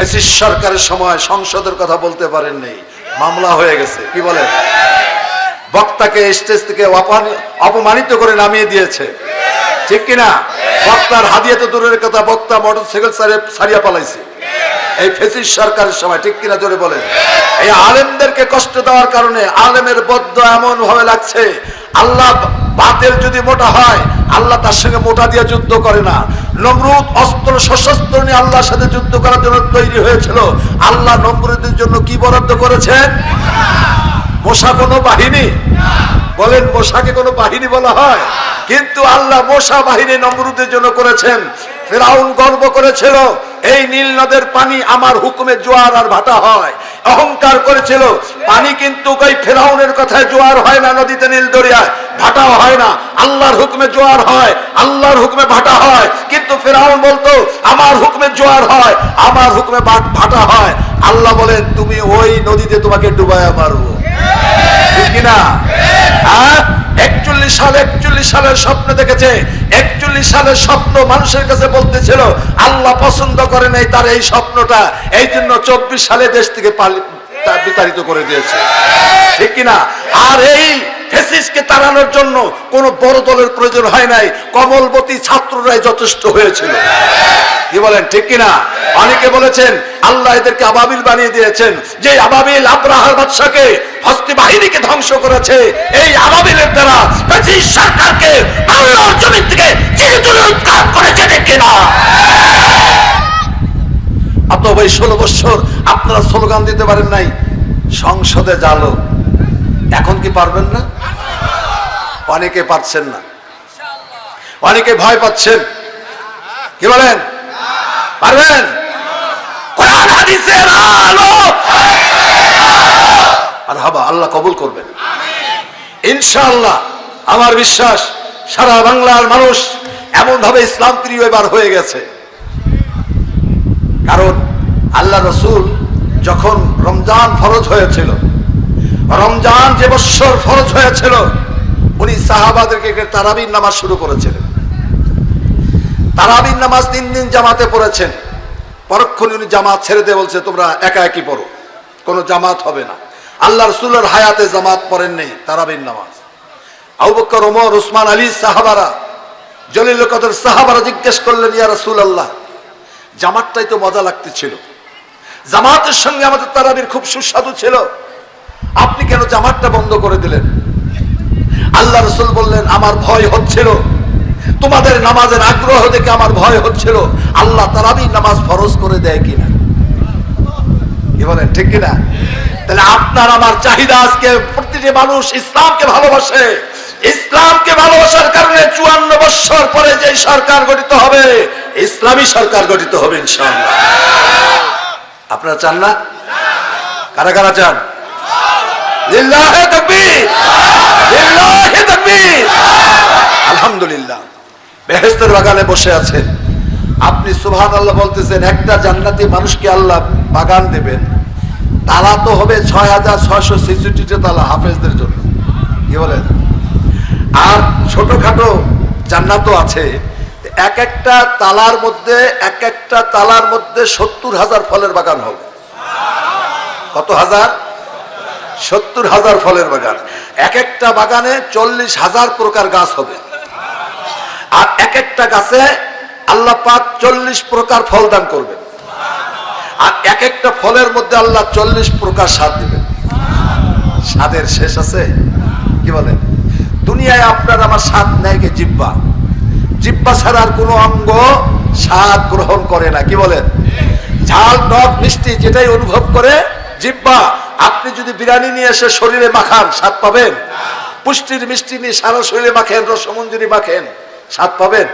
Fascist সরকারের সময় সংসদের কথা বলতে পারেন নাই, মামলা হয়ে গেছে। কি বলেন? বক্তাকে স্টেজ থেকে অপমানিত করে নামিয়ে দিয়েছে, ঠিক কিনা? বক্তার হাদিয়া তো দূরের কথা, বক্তা মোটরসাইকেল ছাড়িয়া পালাইছে এই ফ্যাসিস্ট সরকারের সময়, ঠিক কিনা? জোরে বলেন। এই আলেমদেরকে কষ্ট দেওয়ার কারণে আলেমের বদ্ধ এমন ভাবে লাগছে, আল্লাহ বাতিল যদি মোটা হয় আল্লাহ তার সঙ্গে মোটা দিয়ে যুদ্ধ করে না। নমরুদ অস্ত্র সশস্ত্র নিয়ে আল্লাহর সাথে যুদ্ধ করার জন্য তৈরি হয়েছিল। আল্লাহ নমরুদের জন্য কি বরাদ্দ করেছেন? মশা কোনো বাহিনী? বলেন, মশাকে কোনো বাহিনী বলা হয়? কিন্তু আল্লাহ মশা বাহিনী নমরুদের জন্য করেছেন। ফেরাউন গর্ব করেছিল এই নীল নদের পানি আমার হুকুমে জোয়ার আর ভাটা হয়, অহংকার করেছিল। পানি কিন্তু ওই ফেরাউনের কথায় জোয়ার হয় না, নদীতে নীল দরিয়ায় ভাটাও হয় না। আল্লাহর হুকুমে জোয়ার হয়, আল্লাহর হুকুমে ভাটা হয়। কিন্তু ফেরাউন বলতো আমার হুকুমে জোয়ার হয়, আমার হুকুমে ভাটা হয়। আল্লাহ বলেন তুমি ওই নদীতে তোমাকে ডুবাইয়া মারবো, ঠিক কিনা? 41 সালের স্বপ্ন দেখেছে। 41 সালের স্বপ্ন মানুষের কাছে বলতেছিল, আল্লাহ পছন্দ করে নাই তার এই স্বপ্নটা, এই জন্য 24 সালে দেশ থেকে বিতাড়িত করে দিয়েছে, ঠিক কিনা? আর এই ফ্যাসিস্টকে তাড়ানোর জন্য কোন বড় দলের প্রয়োজন হয় নাই, কমলবতী ছাত্ররাই যথেষ্ট হয়েছিল। কি বলেন, ঠিক কিনা? অনেকে বলেছেন আল্লাহ এদেরকে আবাবিল বানিয়ে দিয়েছেন, যে আবাবিল আব্রাহার বাদশাকে, হস্তি বাহিনীকে ধ্বংস করেছে। এই আবাবিলের দ্বারা ফ্যাসিস্ট সরকারকে বাংলার জমিন থেকে চিরতরে উৎখাত করেছে, ঠিক কিনা? অতএব 16 বছর আপনারা স্লোগান দিতে পারেন নাই সংসদে জালো, এখন কি পারবেন না? অনেকে পারছেন না, অনেকে ভয় পাচ্ছেন। কি বলেন, পারবেন? কোরআন হাদিসের আলো আর হাবা আল্লাহ কবুল করবেন ইনশাআল্লাহ। আমার বিশ্বাস সারা বাংলার মানুষ এমন ভাবে ইসলাম প্রিয় এবার হয়ে গেছে। কারণ আল্লাহ রসুল যখন রমজান ফরজ হয়েছিল, রমজান যে বছর ফরজ হয়েছিল, উনি সাহাবাদেরকে তারাবির নামাজ শুরু করেছিলেন। তারাবির নামাজ 3 দিন জামাতে পড়েছেন। পরক্ষণে উনি জামাত ছেড়ে দিয়ে বলছে তোমরা একা একই পড়ো, কোনো জামাত হবে না। আল্লাহ রসুলের হায়াতে জামাত পড়েন নেই তারাবির নামাজ। আবু বকর, ওমর, উসমান, আলী সাহাবারা, জলিলুল কদর সাহাবারা জিজ্ঞেস করলেন ইয়া রাসূলুল্লাহ, জামাতটাই তো মজা লাগতেছিল, জামাতের সঙ্গে আমাদের তারাবির খুব সুস্বাদু ছিল, আপনি কেন জামাতটা বন্ধ করে দিলেন? আল্লাহ রসুল বললেন আমার ভয় হচ্ছিল, তোমাদের নামাজের আগ্রহ দেখে আমার ভয় হচ্ছিল আল্লাহ তারাবির নামাজ ফরজ করে দেয় কিনা। কি বলেন, ঠিক কিনা? তাহলে আপনার আমার চাহিদা আজকে প্রতিটি মানুষ ইসলামকে ভালোবাসে। ইসলামকে ভালোবাসার কারণে 54 বছর পরে যে সরকার গঠিত হবে ইসলামী সরকার গঠিত হবে ইনশাআল্লাহ। আপনারা চান না? কারা কারা চান? লিল্লাহি তাকবীর, লিল্লাহি তাকবীর। আলহামদুলিল্লাহ। বেহেশতের বাগানে বসে আছেন আপনি, সুবহানাল্লাহ বলতেছেন। একটা জান্নাতি মানুষকে আল্লাহ বাগান দেবেন, তালা তো হবে 6666টা তালা হাফেজদের জন্য। কি বলেন? আর ছোটখাটো জান্নাতও আছে। এক একটা তালার মধ্যে 70,000 ফলের বাগান হবে। কত হাজার? 70,000 ফলের বাগান। এক একটা বাগানে 40,000 প্রকার গাছ হবে। আর এক একটা গাছে আল্লাহ পাক 40 প্রকার ফল দান করবেন। আর এক একটা ফলের মধ্যে আল্লাহ 40 প্রকার স্বাদ দিবেন। স্বাদের শেষ আছে? কি বলেন? দুনিয়ায় আপনার আমার স্বাদ নেয় কে? জিহ্বা। জিহ্বা ছাড়া আর কোনো অঙ্গ স্বাদ গ্রহণ করে না। কি বলেন? ঝাল, টক, মিষ্টি যেটাই অনুভব করে জিহ্বা। আপনি যদি বিরিয়ানি নিয়ে এসে শরীরে মাখান স্বাদ পাবেন? পুষ্টির মিষ্টি নিয়ে সারা শরীরে মাখেন, রসমঞ্জরি মাখেন, স্বাদ পাবেন?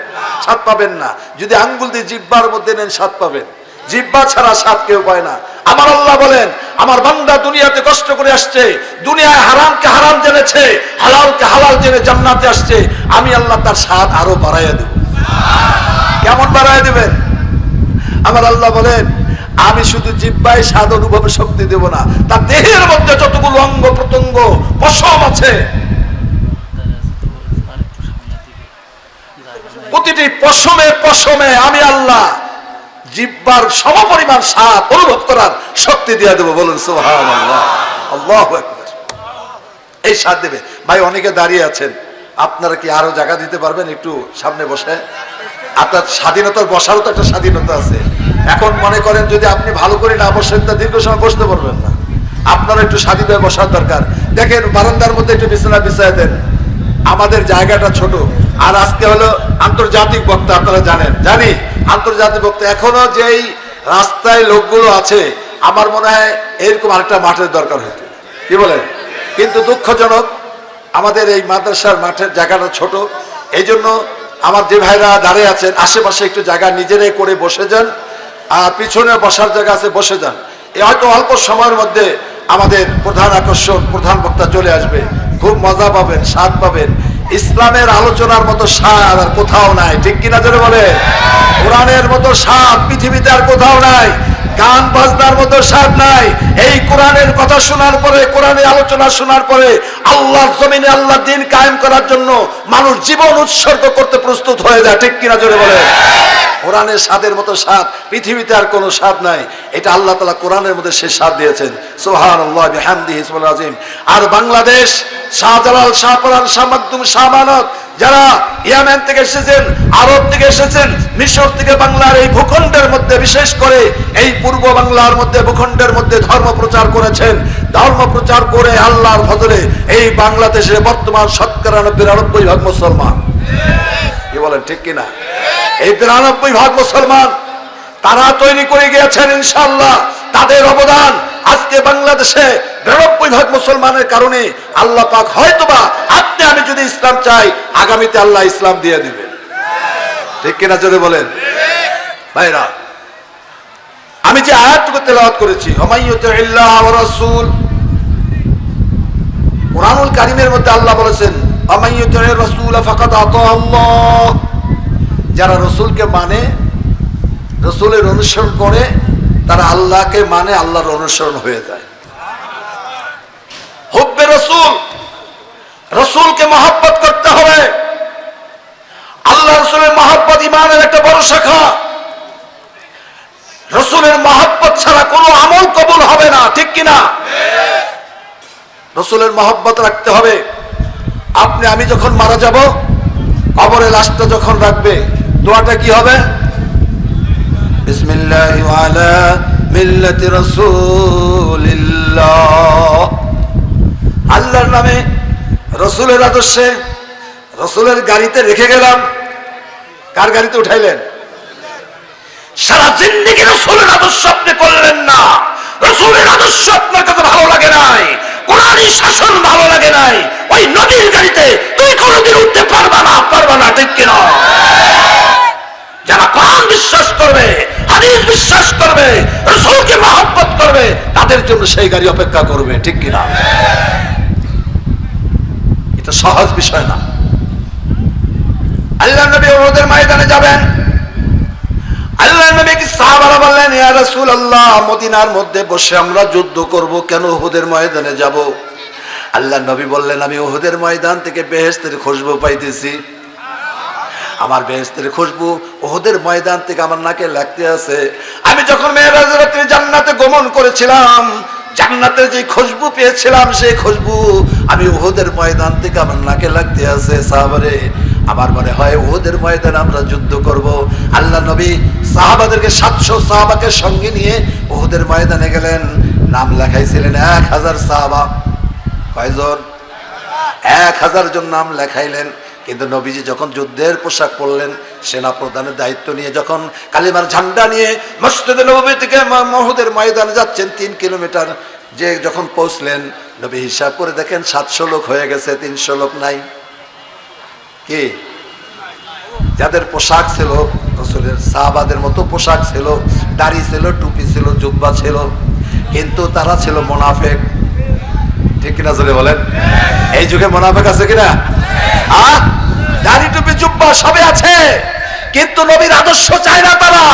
স্বাদ পাবেন না। যদি আঙ্গুল দিয়ে জিহ্বার মধ্যে নেন স্বাদ পাবেন। জিহ্বা ছাড়া স্বাদ কেউ পায় না। আমার আল্লাহ বলেন আমার বান্দা দুনিয়াতে কষ্ট করে আসছে, দুনিয়ায় হারামকে হারাম জেনেছে, হালালকে হালাল জেনে জান্নাতে আসছে, আমি আল্লাহ তার স্বাদ আরো বাড়াইয়া দেব। কেমন বাড়াইয়া দিবেন? আমার আল্লাহ বলেন আমি শুধু জিহ্বায় স্বাদ অনুভবের শক্তি দেব না, তার দেহের মধ্যে যতগুলো অঙ্গ প্রত্যঙ্গ পশম আছে প্রতিটি পশমে পশমে আমি আল্লাহ জিহ্বার সমপরিমাণ স্বাদ অনুভব করার শক্তি দিয়ে দেবো। বলুন সুবহানাল্লাহ, আল্লাহু আকবার। এই স্বাদ দেবে। ভাই অনেকে দাঁড়িয়ে আছেন, আপনারা কি আরো জায়গা দিতে পারবেন? একটু সামনে বসে, আপনার স্বাধীনতার বসারও তো একটা স্বাধীনতা আছে। এখন মনে করেন যদি আপনি ভালো করে না বসেন তা দীর্ঘ সময় বসতে পারবেন না। আপনারা একটু স্বাধীনভাবে বসার দরকার। দেখেন বারান্দার মধ্যে একটু বিছানা বিছায় দেন। আমাদের জায়গাটা ছোট, আর আজকে হলো আন্তর্জাতিক বক্তা, আপনারা জানেন। জানি আন্তর্জাতিক বক্তা। এখনো যেই রাস্তায় লোকগুলো আছে, আমার মনে হয় এরকম আরেকটা মাঠের দরকার হতো, কি বলেন? কিন্তু দুঃখজনক আমাদের এই মাদ্রাসার মাঠের জায়গাটা ছোট। এই জন্য আমার যে ভাইরা দাঁড়িয়ে আছেন, আশেপাশে একটু জায়গা নিজেরাই করে বসে যান, আর পিছনে বসার জায়গা আছে, বসে যান। এই হয়তো অল্প সময়ের মধ্যে আমাদের প্রধান আকর্ষণ, প্রধান বক্তা চলে আসবে। খুব মজা পাবেন, স্বাদ পাবেন। ইসলামের আলোচনার মতো স্বাদ আর কোথাও নাই, ঠিক কিনা জোরে বলে? কোরআনের মতো স্বাদ পৃথিবীতে আর কোথাও নাই। গান বাজনার মতো স্বাদ নাই। এই কোরআনের কথা শোনার পরে, কোরআনের আলোচনা শোনার পরে আল্লাহর জমিনে আল্লাহর দ্বীন কায়েম করার জন্য মানুষ জীবন উৎসর্গ করতে প্রস্তুত হয়ে যায়, ঠিক কিনা জোরে বলে? কোরআনের স্বাদের মতো স্বাদ পৃথিবীতে আর কোনো স্বাদ নাই। এটা আল্লাহ তাআলা কোরআনের মধ্যে সে স্বাদ দিয়েছেন। সুবহানাল্লাহ বিহামদিহি সুবহানাল আযীম। আর বাংলাদেশ, শাহজালাল, শাহপরান, শাহ মাকদুম, শাহ মানত, যারা ইয়েমেন থেকে এসেছেন, আরব থেকে এসেছেন, মিশর থেকে বাংলার এই ভূখণ্ডের মধ্যে, বিশেষ করে এই পূর্ব বাংলার মধ্যে ভূখণ্ডের মধ্যে ধর্ম প্রচার করেছেন। ধর্ম প্রচার করে আল্লাহর ফজলে এই বাংলাদেশে বর্তমান শতকরা ৯৯% মুসলমান। কি বলেন, ঠিক কিনা? এই ৯২% মুসলমান তারা তৈরি করে গিয়েছেন। ইনশাআল্লাহ তাদের অবদান আজকে বাংলাদেশে ৯২% মুসলমানের কারণে আল্লাহ পাক হয়তোবা আপনি আমি যদি ইসলাম চাই, আগামীতে আল্লাহ ইসলাম দিয়ে দিবেন, ঠিক কিনা জোরে বলেন? ভাইরা, আমি যে আয়াতটুকু তেলাওয়াত করেছি, ওমাইয়ুতিল্লাহ ওয়া রাসূল, কুরআনুল কারীমের মধ্যে আল্লাহ বলেছেন ওমাইয়ুতির রাসূল ফাকাদ আতাআল্লাহ। যারা রসুলকে মানে, রসুলের অনুসরণ করে, তারা আল্লাহকে মানে, আল্লাহর অনুসরণ হয়ে যায়। হুব্বে রসুল, রসুলকে মহব্বত করতে হবে। আল্লাহ রসুলের মহব্বত ইমানের একটা বড় শাখা। রসুলের মহব্বত ছাড়া কোনো আমল কবুল হবে না, ঠিক কিনা? রসুলের মহব্বত রাখতে হবে। আপনি আমি যখন মারা যাব, কবরে লাশটা যখন রাখবে, দোয়াটা কি হবে? বিসমিল্লাহি ওয়া আলা মিল্লাতি রাসূলিল্লাহ। আল্লাহর নামে, রসুলের আদর্শে, রসুলের গাড়িতে রেখে গেলাম। কার গাড়িতে উঠাইলেন? সারা জিন্দেগি রসুলের আদর্শ আপনি করলেন না, রসুলের আদর্শ আপনার কাছে ভালো লাগে নাই, কোরআনী শাসন ভালো লাগে নাই, ওই নবীর গাড়িতে তুই কোনোদিন উঠতে পারবা না, পারবা না, ঠিক কিনা? যারা কোরআন বিশ্বাস করবে, হাদিস বিশ্বাস করবে, রাসূলকে মহব্বত করবে, তাদের জন্য সেই গাড়ি অপেক্ষা করবে, ঠিক কিনা? এটা সহজ বিষয় না। আল্লাহ নবী উহুদের ময়দানে যাবেন। আল্লাহ নবী কি সাহাবারা বললেন, ইয়া রাসূলুল্লাহ, মদিনার মধ্যে বসে আমরা যুদ্ধ করব, কেন উহুদের ময়দানে যাব? আল্লাহ নবী বললেন, আমি উহুদের ময়দান থেকে বেহেশতের খুশবু পাইতেছি। আমার বেহেশতের খুশবু উহুদের ময়দান থেকে আমার নাকে লাগতে আছে। আমি যখন মেরাজের রাতে জান্নাতে গমন করেছিলাম, জান্নাতের যে খুশবু পেয়েছিলাম, সেই খুশবু আমি উহুদের ময়দান থেকে আমার নাকে লাগতে আছে। সাহাবারে, আমার মনে হয় উহুদের ময়দানে আমরা যুদ্ধ করব। আল্লাহ নবী সাহাবাদেরকে ৭০০ সাহাবাকে সঙ্গে নিয়ে উহুদের ময়দানে গেলেন। নাম লেখাইছিলেন ১০০০ সাহাবা। কয়জন? ১০০০ জন নাম লেখাইলেন। কিন্তু নবীজি যখন যুদ্ধের পোশাক পরলেন, সেনা প্রধানের দায়িত্ব নিয়ে যখন কালিমার ঝান্ডা নিয়ে মসজিদে নববী থেকে উহুদের ময়দানে যাচ্ছেন ৩ কিলোমিটার, যে যখন পৌঁছলেন, নবী হিসাব করে দেখেন ৭০০ লোক হয়ে গেছে, ৩০০ লোক নাই। কি? যাদের পোশাক ছিল রাসূলের সাহাবাদের মতো পোশাক ছিল, দাড়ি ছিল, টুপি ছিল, জুব্বা ছিল, কিন্তু তারা ছিল মুনাফিক, ঠিক কিনা জোরে বলেন? এই যুগে মুনাফিক আছে কিনা? দাড়ি টুপি জুব্বা সবে আছে, কিন্তু নবীর আদর্শ চায় না তারা।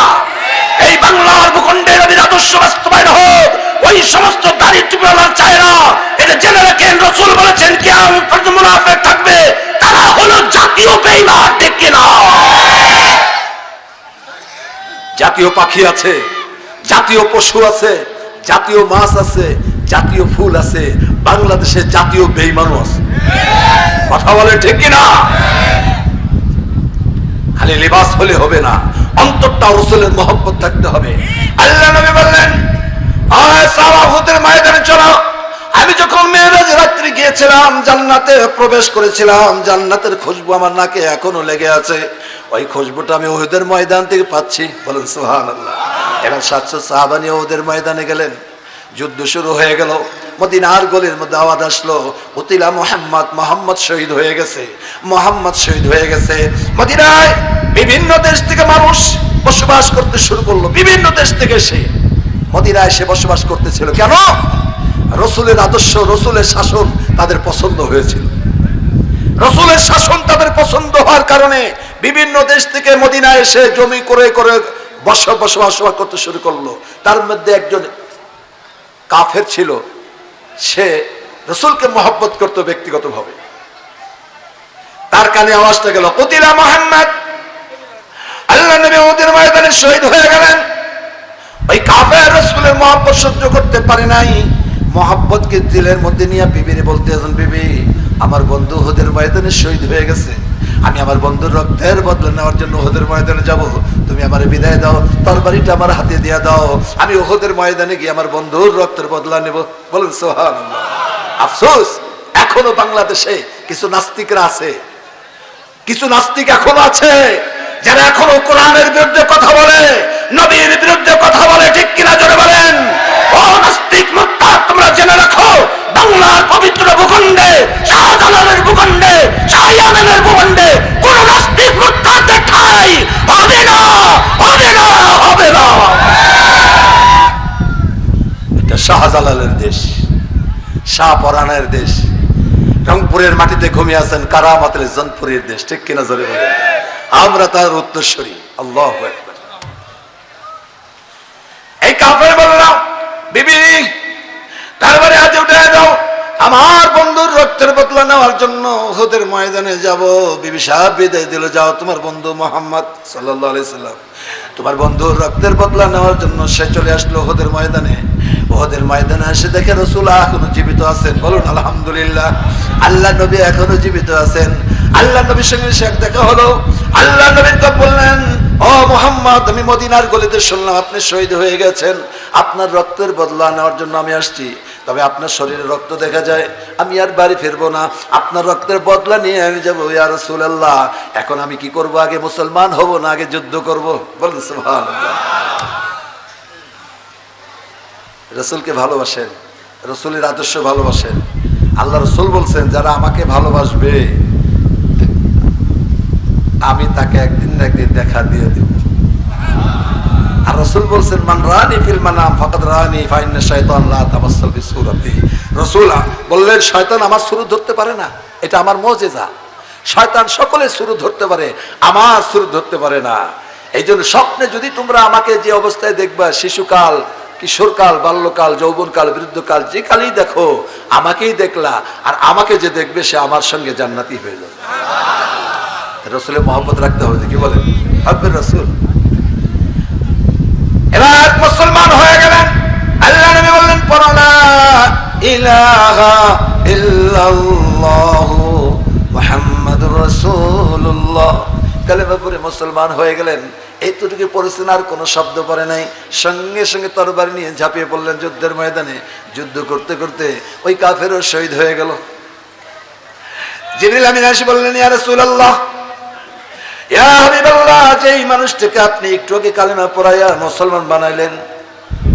এই বাংলার ভূখণ্ডে নবীর আদর্শ বাস্তবায়ন হোক, ওই সমস্ত দাড়ি টুপিওয়ালা চায় না। এটা জেনে রাখেন, রাসূল বলেছেন কিয়ামত পর্যন্ত মুনাফিক থাকবে, তারা হলো জাতীয় বেঈমান, ঠিক কিনা? জাতীয় পাখি আছে, জাতীয় পশু আছে, জাতীয় মাছ আছে, জাতীয় ফুল আছে, বাংলাদেশে জাতীয় বেঈমানও আছে। কথা বলে ঠিক কিনা? খালি লিবাস হলে হবে না, অন্তরটা রাসূলের মহব্বত থাকতে হবে। আল্লাহ নবী বললেন, আয় সাহাবা হুদের ময়দানে চলো। আমি যখন মেরাজ রাত্রি গিয়েছিলাম, জান্নাতে প্রবেশ করেছিলাম, জান্নাতের খুশবু আমার নাকে এখনো লেগে আছে। ওই খুশবুটা আমি উহুদের ময়দান থেকে পাচ্ছি। বলেন সুবহানাল্লাহ। এবার 700 সাহাবা নিয়ে উহুদের ময়দানে গেলেন। যুদ্ধ শুরু হয়ে গেল। মদিনার গলির মধ্যে আওয়াজ আসলো, উতিলা মুহাম্মদ, মুহাম্মদ শহীদ হয়ে গেছে, মুহাম্মদ শহীদ হয়ে গেছে। মদিনায় বিভিন্ন দেশ থেকে মানুষ বসবাস করতে শুরু করলো। বিভিন্ন দেশ থেকে এসে মদিনায় এসে বসবাস করতেছিল। কেন? রাসূলের আদর্শ, রাসূলের শাসন তাদের পছন্দ হয়েছিল। রাসূলের শাসন তাদের পছন্দ হওয়ার কারণে বিভিন্ন দেশ থেকে মদিনায় এসে জমি করে করে বসবাস করতে শুরু করলো। তার মধ্যে একজন কাফের ছিল, সে রাসূলকে মহব্বত করত ব্যক্তিগতভাবে। তার কানে আওয়াজটা গেল, কুতিলা মুহাম্মদ। আল্লাহ নবী উহুদের ময়দানে শহীদ হয়ে গেলেন। ওই কাফের রাসূলের মহব্বত সহ্য করতে পারে নাই। মহব্বতকে দিলের মধ্যে নিয়ে বিবিরে বলতে আছেন, বিবি আমার বন্ধু উহুদের ময়দানে শহীদ হয়ে গেছে, আমি আমার বন্ধুর রক্তের বদলা নেওয়ার জন্য উহুদের ময়দানে যাব, তুমি আমার বিদায় দাও, তরবারিটা আমার হাতে দিয়ে দাও, আমি উহুদের ময়দানে গিয়ে আমার বন্ধুর রক্তের বদলা নেব। বলেন সুবহানাল্লাহ। আফসোস, এখনো বাংলাদেশে কিছু নাস্তিকরা আছে, কিছু নাস্তিক এখনো আছে যারা এখনো কোরআনের বিরুদ্ধে কথা বলে, নবীর বিরুদ্ধে কথা বলে। ঠিক কিনা জোরে বলেন? ও নাস্তিক মুরতাদ, তোমরা জেনে রাখো, বাংলার পবিত্র ভূখণ্ডে, শাহজালালের ভূখণ্ডে, শাহজালালের ভূখণ্ডে কোন নাস্তিক মুরতাদের ঠাঁই হবে না, হবে না, হবে না। এটা শাহজালালের দেশ, শাহপরানের দেশ। রংপুরের মাটিতে ঘুমিয়ে আছেন কারামাতুল জনপুরের দেশ। ঠিক কিনা জোরে বলেন? আমরা তার উত্তরসূরি। আল্লাহু আকবার। এই কাফের বললাম, বিবি তারপরে আজ উঠে দাও, আমার বন্ধুর রক্তের বদলা নেওয়ার জন্য উহুদের ময়দানে যাব। বিবি সাহেব বিদায় দিল, যাও, তোমার বন্ধু মুহাম্মদ সাল্লাল্লাহু আলাইহি সাল্লাম তোমার বন্ধুর রক্তের বদলা নেওয়ার জন্য সে চলে আসলো উহুদের ময়দানে। উহুদের ময়দানে এসে দেখে রাসূল এখনো জীবিত আছেন। বলুন আলহামদুলিল্লাহ। আল্লাহ নবী এখনো জীবিত আছেন। আল্লাহ নবীর সঙ্গে সাক্ষাৎ দেখা হলো। আল্লাহ নবী তো বললেন, ও মুহাম্মদ, আমি মদিনার গলিতে শুনলাম আপনি শহীদ হয়ে গেছেন, আপনার রক্তের বদলা নেওয়ার জন্য আমি আসছি। তবে আপনার শরীরে রক্ত দেখা যায়, আমি আর বাড়ি ফিরবো না, আপনার রক্তের বদলা নিয়ে আমি যাবো। ইয়া রাসূলুল্লাহ, এখন আমি কি করব? আগে মুসলমান হব না আগে যুদ্ধ করব? বলেন সুবহানাল্লাহ। রাসূলকে ভালোবাসেন, রাসূলের আদর্শ ভালোবাসেন। আল্লাহ রাসূল বলছেন, যারা আমাকে ভালোবাসবে আমি তাকে একদিন না একদিন দেখা দিয়ে দেব। আর রাসূল বলছেন, মান রানি ফিল মানাম ফাকাদ রানি ফা ইন্না শাইতান লা তামাসসাল বিসূরাতি। রাসূল বললেন, শয়তান আমার সুরত ধরতে পারে না, এটা আমার মুজিজা। শয়তান সকলের সুরত ধরতে পারে, আমার সুরত ধরতে পারে না। এইজন্য স্বপ্নে যদি তোমরা আমাকে যে অবস্থায় দেখবা, শিশুকাল, কিশোরকাল, বাল্যকাল, যৌবনকাল, বৃদ্ধকাল, যে কালেই দেখো আমাকেই দেখলা, আর আমাকে যে দেখবে সে আমার সঙ্গে জান্নাতি হয়ে যাবে। রাসূলের মহব্বত রাখতে হবে। কি বলেন? হাব্বুর রাসূল। এবার মুসলমান হয়ে গেলেন। আল্লাহ নবী বললেন, পড়ো লা ইলাহা ইল্লাল্লাহু মুহাম্মাদুর রাসূলুল্লাহ। কালেমা পড়ে মুসলমান হয়ে গেলেন। এইটুকু পড়েছেন, আর কোনো শব্দ পড়ে নাই। সঙ্গে সঙ্গে তরবারি নিয়ে ঝাঁপিয়ে পড়লেন যুদ্ধের ময়দানে। যুদ্ধ করতে করতে ওই কাফেরও শহীদ হয়ে গেল। জিবরিল আমিন এসে বললেন, ইয়া রাসূলুল্লাহ, ইয়া হাবিবাল্লাহ, যেই মানুষটাকে আপনি একটু আগে কালেমা পড়াইয়া মুসলমান বানাইলেন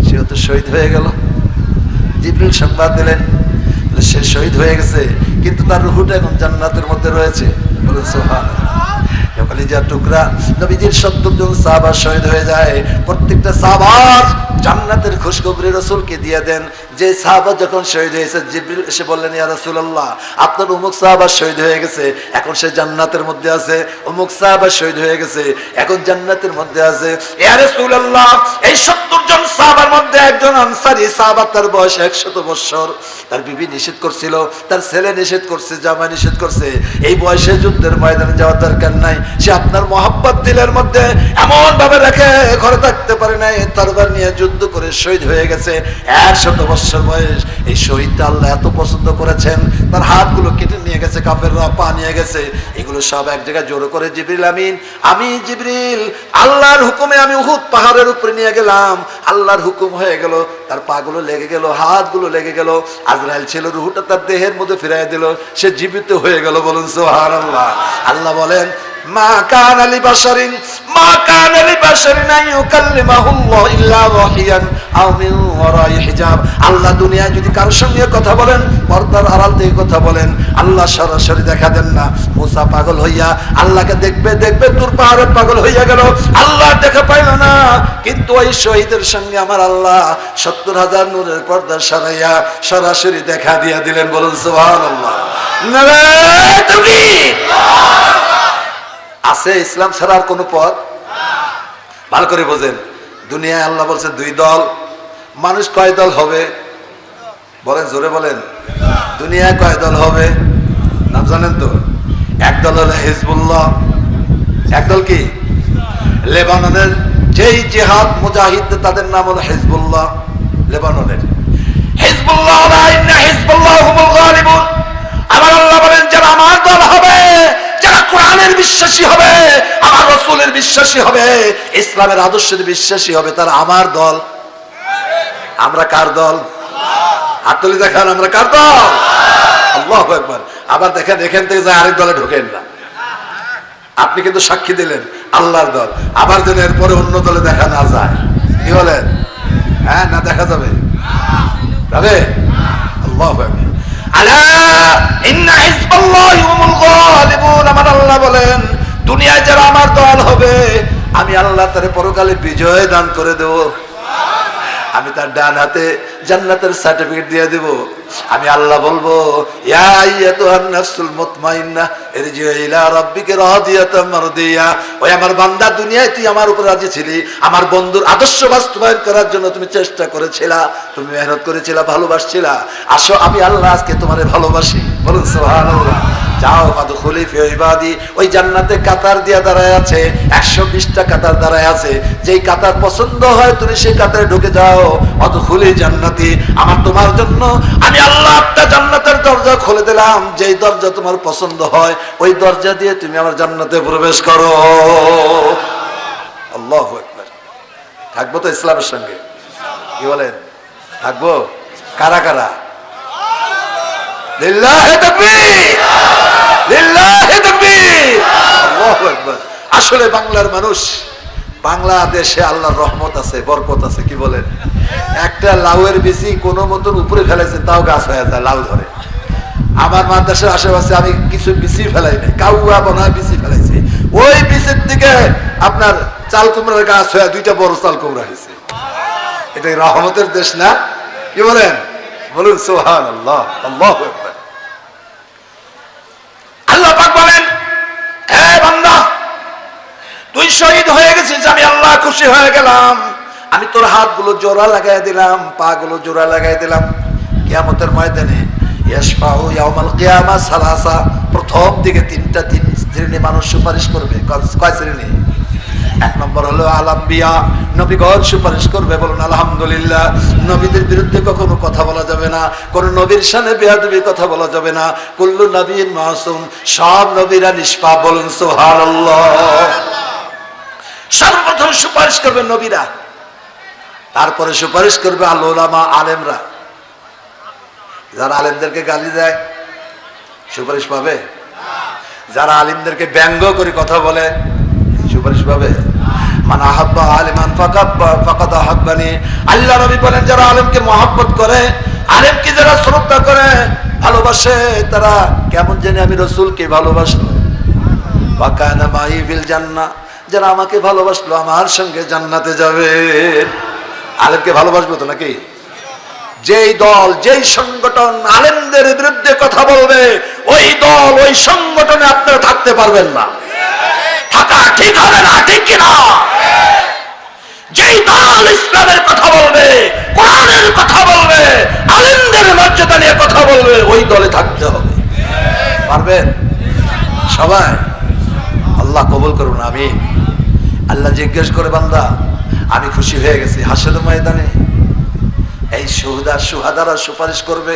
সেও তো শহীদ হয়ে গেল। জিবরিল সংবাদ দিলেন, সে শহীদ হয়ে গেছে, কিন্তু তার রূহটা এখন জান্নাতের মধ্যে রয়েছে। বলেন সুবহানাল্লাহ। কলিজার টুকরা নবীজির 70 জন সাহাবা শহীদ হয়ে যায়। প্রত্যেকটা সাহাবার জান্নাত জান্নাতের খুশখবরি রাসূলকে দিয়ে দেন। যে সাহাবা যখন শহীদ হয়েছে, জিবরিল এসে বললেন, ইয়া রাসূলুল্লাহ, আপনার অমুক সাহাবা শহীদ হয়ে গেছে, এখন সে জান্নাতের মধ্যে আছে। অমুক সাহাবা শহীদ হয়ে গেছে, এখন জান্নাতের মধ্যে আছে। ইয়া রাসূলুল্লাহ, এই 70 জন সাহাবার মধ্যে একজন আনসারী সাহাবা, তার বয়স 100 বছর। তার বিবি নিষেধ করছিল, তার ছেলে নিষেধ করছে, জামাই নিষেধ করছে, এই বয়সে যুদ্ধের ময়দানে যাওয়ার দরকার নাই। সে আপনার মহব্বত দিলের মধ্যে এমন ভাবে রেখে ঘরে থাকতে পারে নাই, তরবার নিয়ে যুদ্ধ করে শহীদ হয়ে গেছে। 100 বছর বয়স। এই শহীদটা আল্লাহ এত পছন্দ করেছেন, তার হাতগুলো কেটে নিয়ে গেছে কাফেররা, পা নিয়ে গেছে, এগুলো সব এক জায়গায় জড়ো করে জিবরিল আমিন, আমি জিবরিল আল্লাহর হুকুমে আমি উহুদ পাহাড়ের উপরে নিয়ে গেলাম। আল্লাহর হুকুম হয়ে গেল, তার পাগুলো লেগে গেল, হাতগুলো লেগে গেল। আজরাইল ছিল, রুহটা তার দেহের মধ্যে ফিরাই দিল, সে জীবিত হয়ে গেল। বলুন সুবহানাল্লাহ। আল্লাহ বলেন, মা কানা লিবাশারিন আন ইউকাল্লিমাহুল্লাহু ইল্লা ওয়াহিয়ান আও মিন ওয়ারাই হিজাব। আল্লাহ দুনিয়ায় যদি কারোর সঙ্গে কথা বলেন, পর্দার আড়াল থেকে কথা বলেন, আল্লাহ সরাসরি দেখা দেন না। মুসা পাগল হইয়া আল্লাহকে দেখবে দেখবে তুর পাহাড়ে পাগল হইয়া গেল, আল্লাহ দেখা পাইল না। কিন্তু ওই শহীদের সঙ্গে আমার আল্লাহ 70,000 নূরের পর্দা সরাইয়া সরাসরি দেখা দিয়া দিলেন। বলুন সুবহানাল্লাহ। নারায়ে তাকবীর। আছে ইসলাম ছাড়া আর কোনো পথ? ভালো করে বোঝেন, দুনিয়ায় আল্লাহ বলছে 2 দল। মানুষ কয় দল হবে বলেন, জোরে বলেন। দুনিয়ায় কয় দল হবে নাম জানেন তো? এক দল হলো হিজবুল্লাহ, এক দল কি লেবাননের যেই জিহাদ মুজাহিদ, তাদের নাম হলো হিজবুল্লাহ, লেবাননের হিজবুল্লাহ। হিজবুল্লাহ হুমুল গালিবুন। আমার আল্লাহ বলেন, যারা আমার দল হবে, যারা কোরআনের বিশ্বাসী হবে, আমার রাসূলের বিশ্বাসী হবে, ইসলামের আদর্শের বিশ্বাসী হবে, তারা আমার দল। আমরা কার দল? হাত তুলে দেখান, আমরা কার দল? আল্লাহু আকবার। আবার দেখেন, এখান থেকে যায় আরেক দলে ঢোকেন না। আপনি কিন্তু সাক্ষী দিলেন আল্লাহর দল, আবার যেন এরপরে অন্য দলে দেখা না যায়। কি বলেন? হ্যাঁ, না দেখা যাবে? যাবে? আল্লাহু আকবার। আলা ইন্না হিজবাল্লাহি হুমুল গালিবুন। আমার আল্লাহ বলেন, দুনিয়ায় যারা আমার দল হবে, আমি আল্লাহ তারে পরকালে বিজয় দান করে দেব। আমি তার ডান হাতে জান্নাতের সার্টিফিকেট দিয়ে দেব। আমি আল্লাহ বলবো, ইয়া আইয়াতুহান নাফসুল মুতমাইন্নাহ ইরজিউ ইলা রাব্বিকা রাদিয়াতাম মারদিয়া। ওই আমার বান্দা, দুনিয়ায় তুই আমার উপর রাজি ছিলি, আমার বন্ধুর আদর্শ বাস্তবায়ন করার জন্য তুমি চেষ্টা করেছিলা, তুমি মেহনত করেছিলা, ভালোবাসছিলা। আসো, আমি আল্লাহ আজকে তোমারে ভালোবাসি। বলুন সুবহানাল্লাহ। যাও ফাদখুলি ফি ইবাদি। ওই জান্নাতে কাতার দিয়া দাঁড়ায় আছে, 120টা কাতার দাঁড়ায় আছে। যেই কাতার পছন্দ হয় তুমি সেই কাতারে ঢুকে যাও। অদখুলি জান্নাতি। আমার তোমার জন্য আমি আল্লাহ একটা জান্নাতের দরজা খুলে দিলাম, যেই দরজা তোমার পছন্দ হয় ওই দরজা দিয়ে তুমি আমার জান্নাতে প্রবেশ করো। আল্লাহু আকবার। থাকবো তো ইসলামের সঙ্গে? কি বলেন? থাকবো? কারা কারা? লিল্লাহি তাকবীর, লিল্লাহি তাকবীর, আল্লাহু আকবার। আসলে বাংলার মানুষ, বাংলাদেশে আল্লাহর রহমত আছে, বরকত আছে। কি বলেন? একটা লাউয়ের বিচি কোনো মতন উপরে ফেলেছে, তাও গাছ হয়ে যায়, লাউ ধরে। আমার মাদ্রাসার আশেপাশে আমি কিছু বিচি ফেলাই নাই, কাউয়া বনায় বিচি ফেলাইছি, ওই বিচির দিকে আপনার চাল কুমড়ার গাছ হয়ে 2টা বড় চাল কুমড়া হয়েছে। এটাই রহমতের দেশ না? কি বলেন? বলুন সুবহানাল্লাহ। আল্লাহু আকবার। আল্লাহ পাক বলেন, হে বান্দা, তুই শহীদ হয়ে গেছিস, আমি আল্লাহ খুশি হয়ে গেলাম। আমি তোর হাতগুলো জোড়া লাগাই দিলাম, পা গুলো জোড়া লাগাই দিলাম। কিয়ামতের ময়দানে ইয়াশফাউ ইয়াউমাল কিয়ামা সালাসা। প্রথম দিকে 3টা শ্রেণী মানুষ সুপারিশ করবে। কয় শ্রেণী? 1 নম্বর হলো আলাম্বিয়া, নবীগণ সুপারিশ করবে। বলুন আলহামদুলিল্লাহ। নবীদের বিরুদ্ধে কখনো কথা বলা যাবে না, কোন নবীর শানে বেয়াদবি কথা বলা যাবে না। কুল্লু নবীন মাসুম, সব নবীরা নিষ্পাপ। বলুন সুবহানাল্লাহ। সর্বপ্রথম সুপারিশ করবে নবীরা, তারপরে সুপারিশ করবে আল উলামা, আলেমরা। যারা আলেমদেরকে গালি দেয় সুপারিশ পাবে? যারা আলিমদেরকে ব্যঙ্গ করে কথা বলে সুপারিশ পাবে? মান আহাব্বা আলিমান ফাকাদ আহাব্বানি। আল্লাহ নবী বলেন, যারা আলেমকে মহব্বত করে, আলেমকে যারা শ্রদ্ধা করে, ভালোবাসে, তারা কেমন জানি আমি রাসূলকে ভালোবাসলো। ওয়া কানা মাই ফিল জান্নাহ। যারা আমাকে ভালোবাসলো আমার সঙ্গে জান্নাতে যাবে। আলেমকে ভালোবাসবো তো নাকি? যেই দল যেই সংগঠন আলেমদের বিরুদ্ধে কথা বলবে, ওই দল ওই সংগঠনে আপনারা থাকতে পারবেন না। থাকা ঠিক হবে না, ঠিক কিনা? যেই দল ইসলামের কথা বলবে, কোরআনের কথা বলবে, আলেমদের মর্যাদা নিয়ে কথা বলবে, ওই দলে থাকতে হবে। পারবেন সবাই? আল্লাহ কবুল করুন, আমিন। আল্লাহ জিজ্ঞেস করে, বান্দা আমি খুশি হয়ে গেছি। হাসরের ময়দানে এই সুহাদারা সুপারিশ করবে।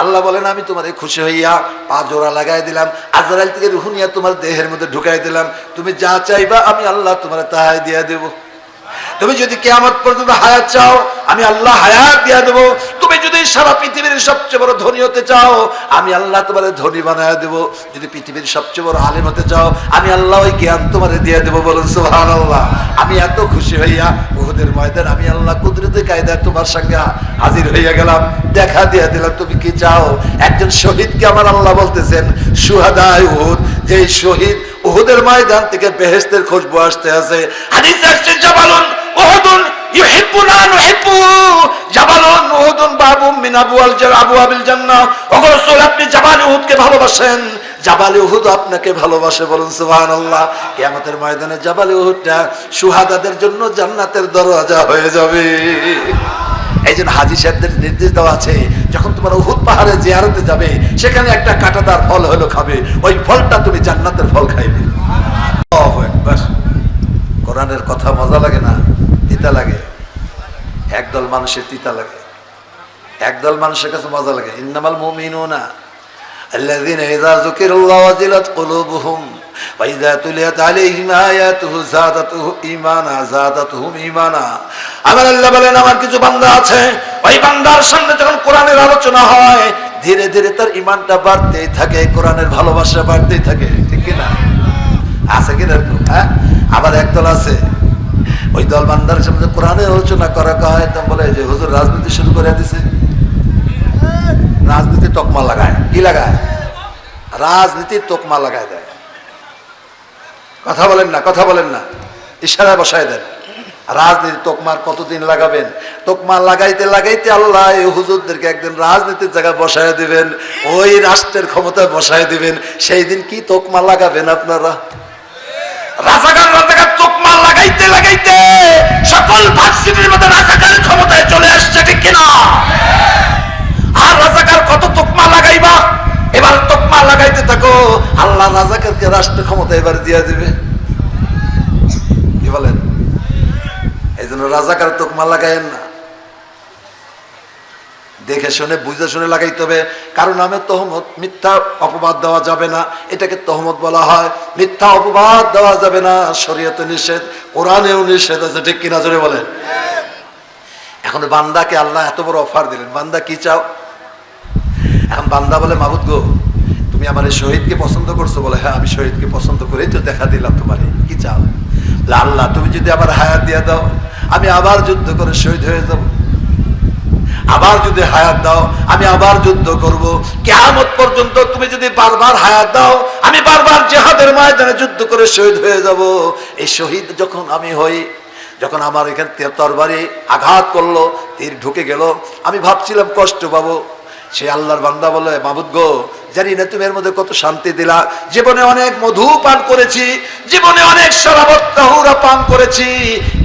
আল্লাহ বলেন, আমি তোমার খুশি হইয়া পা জোড়া লাগাই দিলাম, আজরাইল থেকে রূহ নিয়ে তোমার দেহের মধ্যে ঢুকাই দিলাম। তুমি যা চাইবা আমি আল্লাহ তোমার তাহাই দিয়া দেব। তুমি যদি কিয়ামত পর্যন্ত হায়াত চাও, আমি আল্লাহ হায়াত দিয়া দেব। তুমি যদি সারা পৃথিবীর সবচেয়ে বড় ধনী হতে চাও, আমি আল্লাহ তোমার ধনী বানায় দেব। যদি পৃথিবীর সবচেয়ে বড় আলেম হতে চাও, আমি আল্লাহ ওই জ্ঞান তোমার দিয়ে দেবো। বলুন সুবহানাল্লাহ। আমি এত খুশি হইয়া উহুদের ময়দান আমি আল্লাহ কুদরতে কায়দায় তোমার সঙ্গে হাজির হইয়া গেলাম, দেখা দিয়ে দিলাম। তুমি কি চাও? একজন শহীদকে আমার আল্লাহ বলতেছেন, সুহাদায়ে উহুদ, যে শহীদ উহুদের ময়দান থেকে বেহেশতের খুশবু আসতে আছে। হাদিসে আসছে, জাবালুন উহুদুন ইউহিব্বুনা নুহিব্বু, জাবালুন উহুদুন বাবুম মিন আবওয়াবিল জান্নাহ। ওগো রাসূল, আপনি জাবাল উহুদকে ভালোবাসেন, জাবাল উহুদ আপনাকে ভালোবাসে। বলুন সুবহানাল্লাহ। কিয়ামতের ময়দানে জাবাল উহুদটা সুহাদাদের জন্য জান্নাতের দরজা হয়ে যাবে। এই জন্য হাজী সাহেবদের নির্দেশ দেওয়া আছে, যখন তোমার উহুদ পাহাড়ে জিয়ারতে যাবে, সেখানে একটা কাঁটাদার ফল হলো খাবে, ওই ফলটা তুমি জান্নাতের ফল খাইবে। আল্লাহু আকবার। কোরআনের কথা মজা লাগে না? তিতা লাগে। একদল মানুষের তিতা লাগে, একদল মানুষের কাছে মজা লাগে। ইন্নামাল মুমিনুনা আল্লাযীনা ইযা যুকিরাল্লাহু ওয়াজিলাত কুলুবুহুম ওয়া ইযা তুলিয়াত আলাইহিম আয়াতুহু যাদাতুহুম ঈমানা। আমার আল্লাহ বলেন, আমার কিছু বান্দা আছে, ওই বান্দার সামনে যখন কোরআনের আলোচনা হয়, ধীরে ধীরে তার ঈমানটা বাড়তেই থাকে, কোরআনের ভালোবাসা বাড়তেই থাকে। ঠিক কি না? আছে কি এরকম? হ্যাঁ। আবার একদল আছে, ওই দল বান্দার সামনে কোরআনের আলোচনা করা হয়, তো বলে যে হুজুর রাজনীতি শুরু করে দিছে। রাজনীতি তকমা লাগায়। কি লাগায়? রাজনীতির তকমা লাগায় দেয়। কথা বলেন না, কথা বলেন না, ইশারা বসায় দেন। রাজনীতি তকমার কতদিন লাগাবেন? তকমা লাগাইতে লাগাইতে আল্লাহ এই হুজুরদেরকে একদিন রাজনীতির জায়গায় বসায় দিবেন, ওই রাষ্ট্রের ক্ষমতায় বসায় দিবেন। সেই দিন কি তকমা লাগাবেন আপনারা? রাজাকার রাজাকার তকমা লাগাইতে লাগাইতে সকল ভার্সিটির মধ্যে রাজাকারের ক্ষমতায় চলে আসছে। ঠিক কিনা? আর রাজাকার কত তকমা লাগাইবা? এবার তকমা লাগাইতে থাকো, আল্লাহ রাজাকারকে রাষ্ট্র ক্ষমতা এবার দিয়ে দিবে। কি বলেন? এই জন্য রাজাকার তকমা লাগাইয়েন না, দেখে শুনে বুঝে শুনে লাগাইতে হবে। কারণ নামে তহমত, মিথ্যা অপবাদ দেওয়া যাবে না, এটাকে তহমত বলা হয়। মিথ্যা অপবাদ দেওয়া যাবে না, শরীয়তে নিষেধ, কোরআনেও নিষেধ আছে। ঠিক কিনা জোরে বলেন? এখন বান্দাকে আল্লাহ এত বড় অফার দিলেন, বান্দা কি চাও? এখন বান্দা বলে, মাবুদ গো, তুমি আমার এই শহীদকে পছন্দ করছো? বলে, হ্যাঁ আমি শহীদকে পছন্দ করেই তো দেখা দিলাম তোমারে। কি চাও? আল্লাহ তুমি যদি আবার হায়াত দিয়ে দাও, আমি আবার যুদ্ধ করে শহীদ হয়ে যাব। আবার যদি হায়াত দাও, আমি আবার যুদ্ধ করব। কিয়ামত পর্যন্ত তুমি যদি বারবার হায়াত দাও, আমি বারবার জিহাদের ময়দানে যুদ্ধ করে শহীদ হয়ে যাব। এই শহীদ যখন আমি হই, যখন আমার এখান তরবারি আঘাত করলো, তীর ঢুকে গেল, আমি ভাবছিলাম কষ্ট পাবো। সে আল্লাহর বান্দা বলে, মাবুদ গো, জানি না তুমি এর মধ্যে কত শান্তি দিলা। জীবনে অনেক মধু পান করেছি, জীবনে অনেক শরাবত তাহুরা পান করেছি,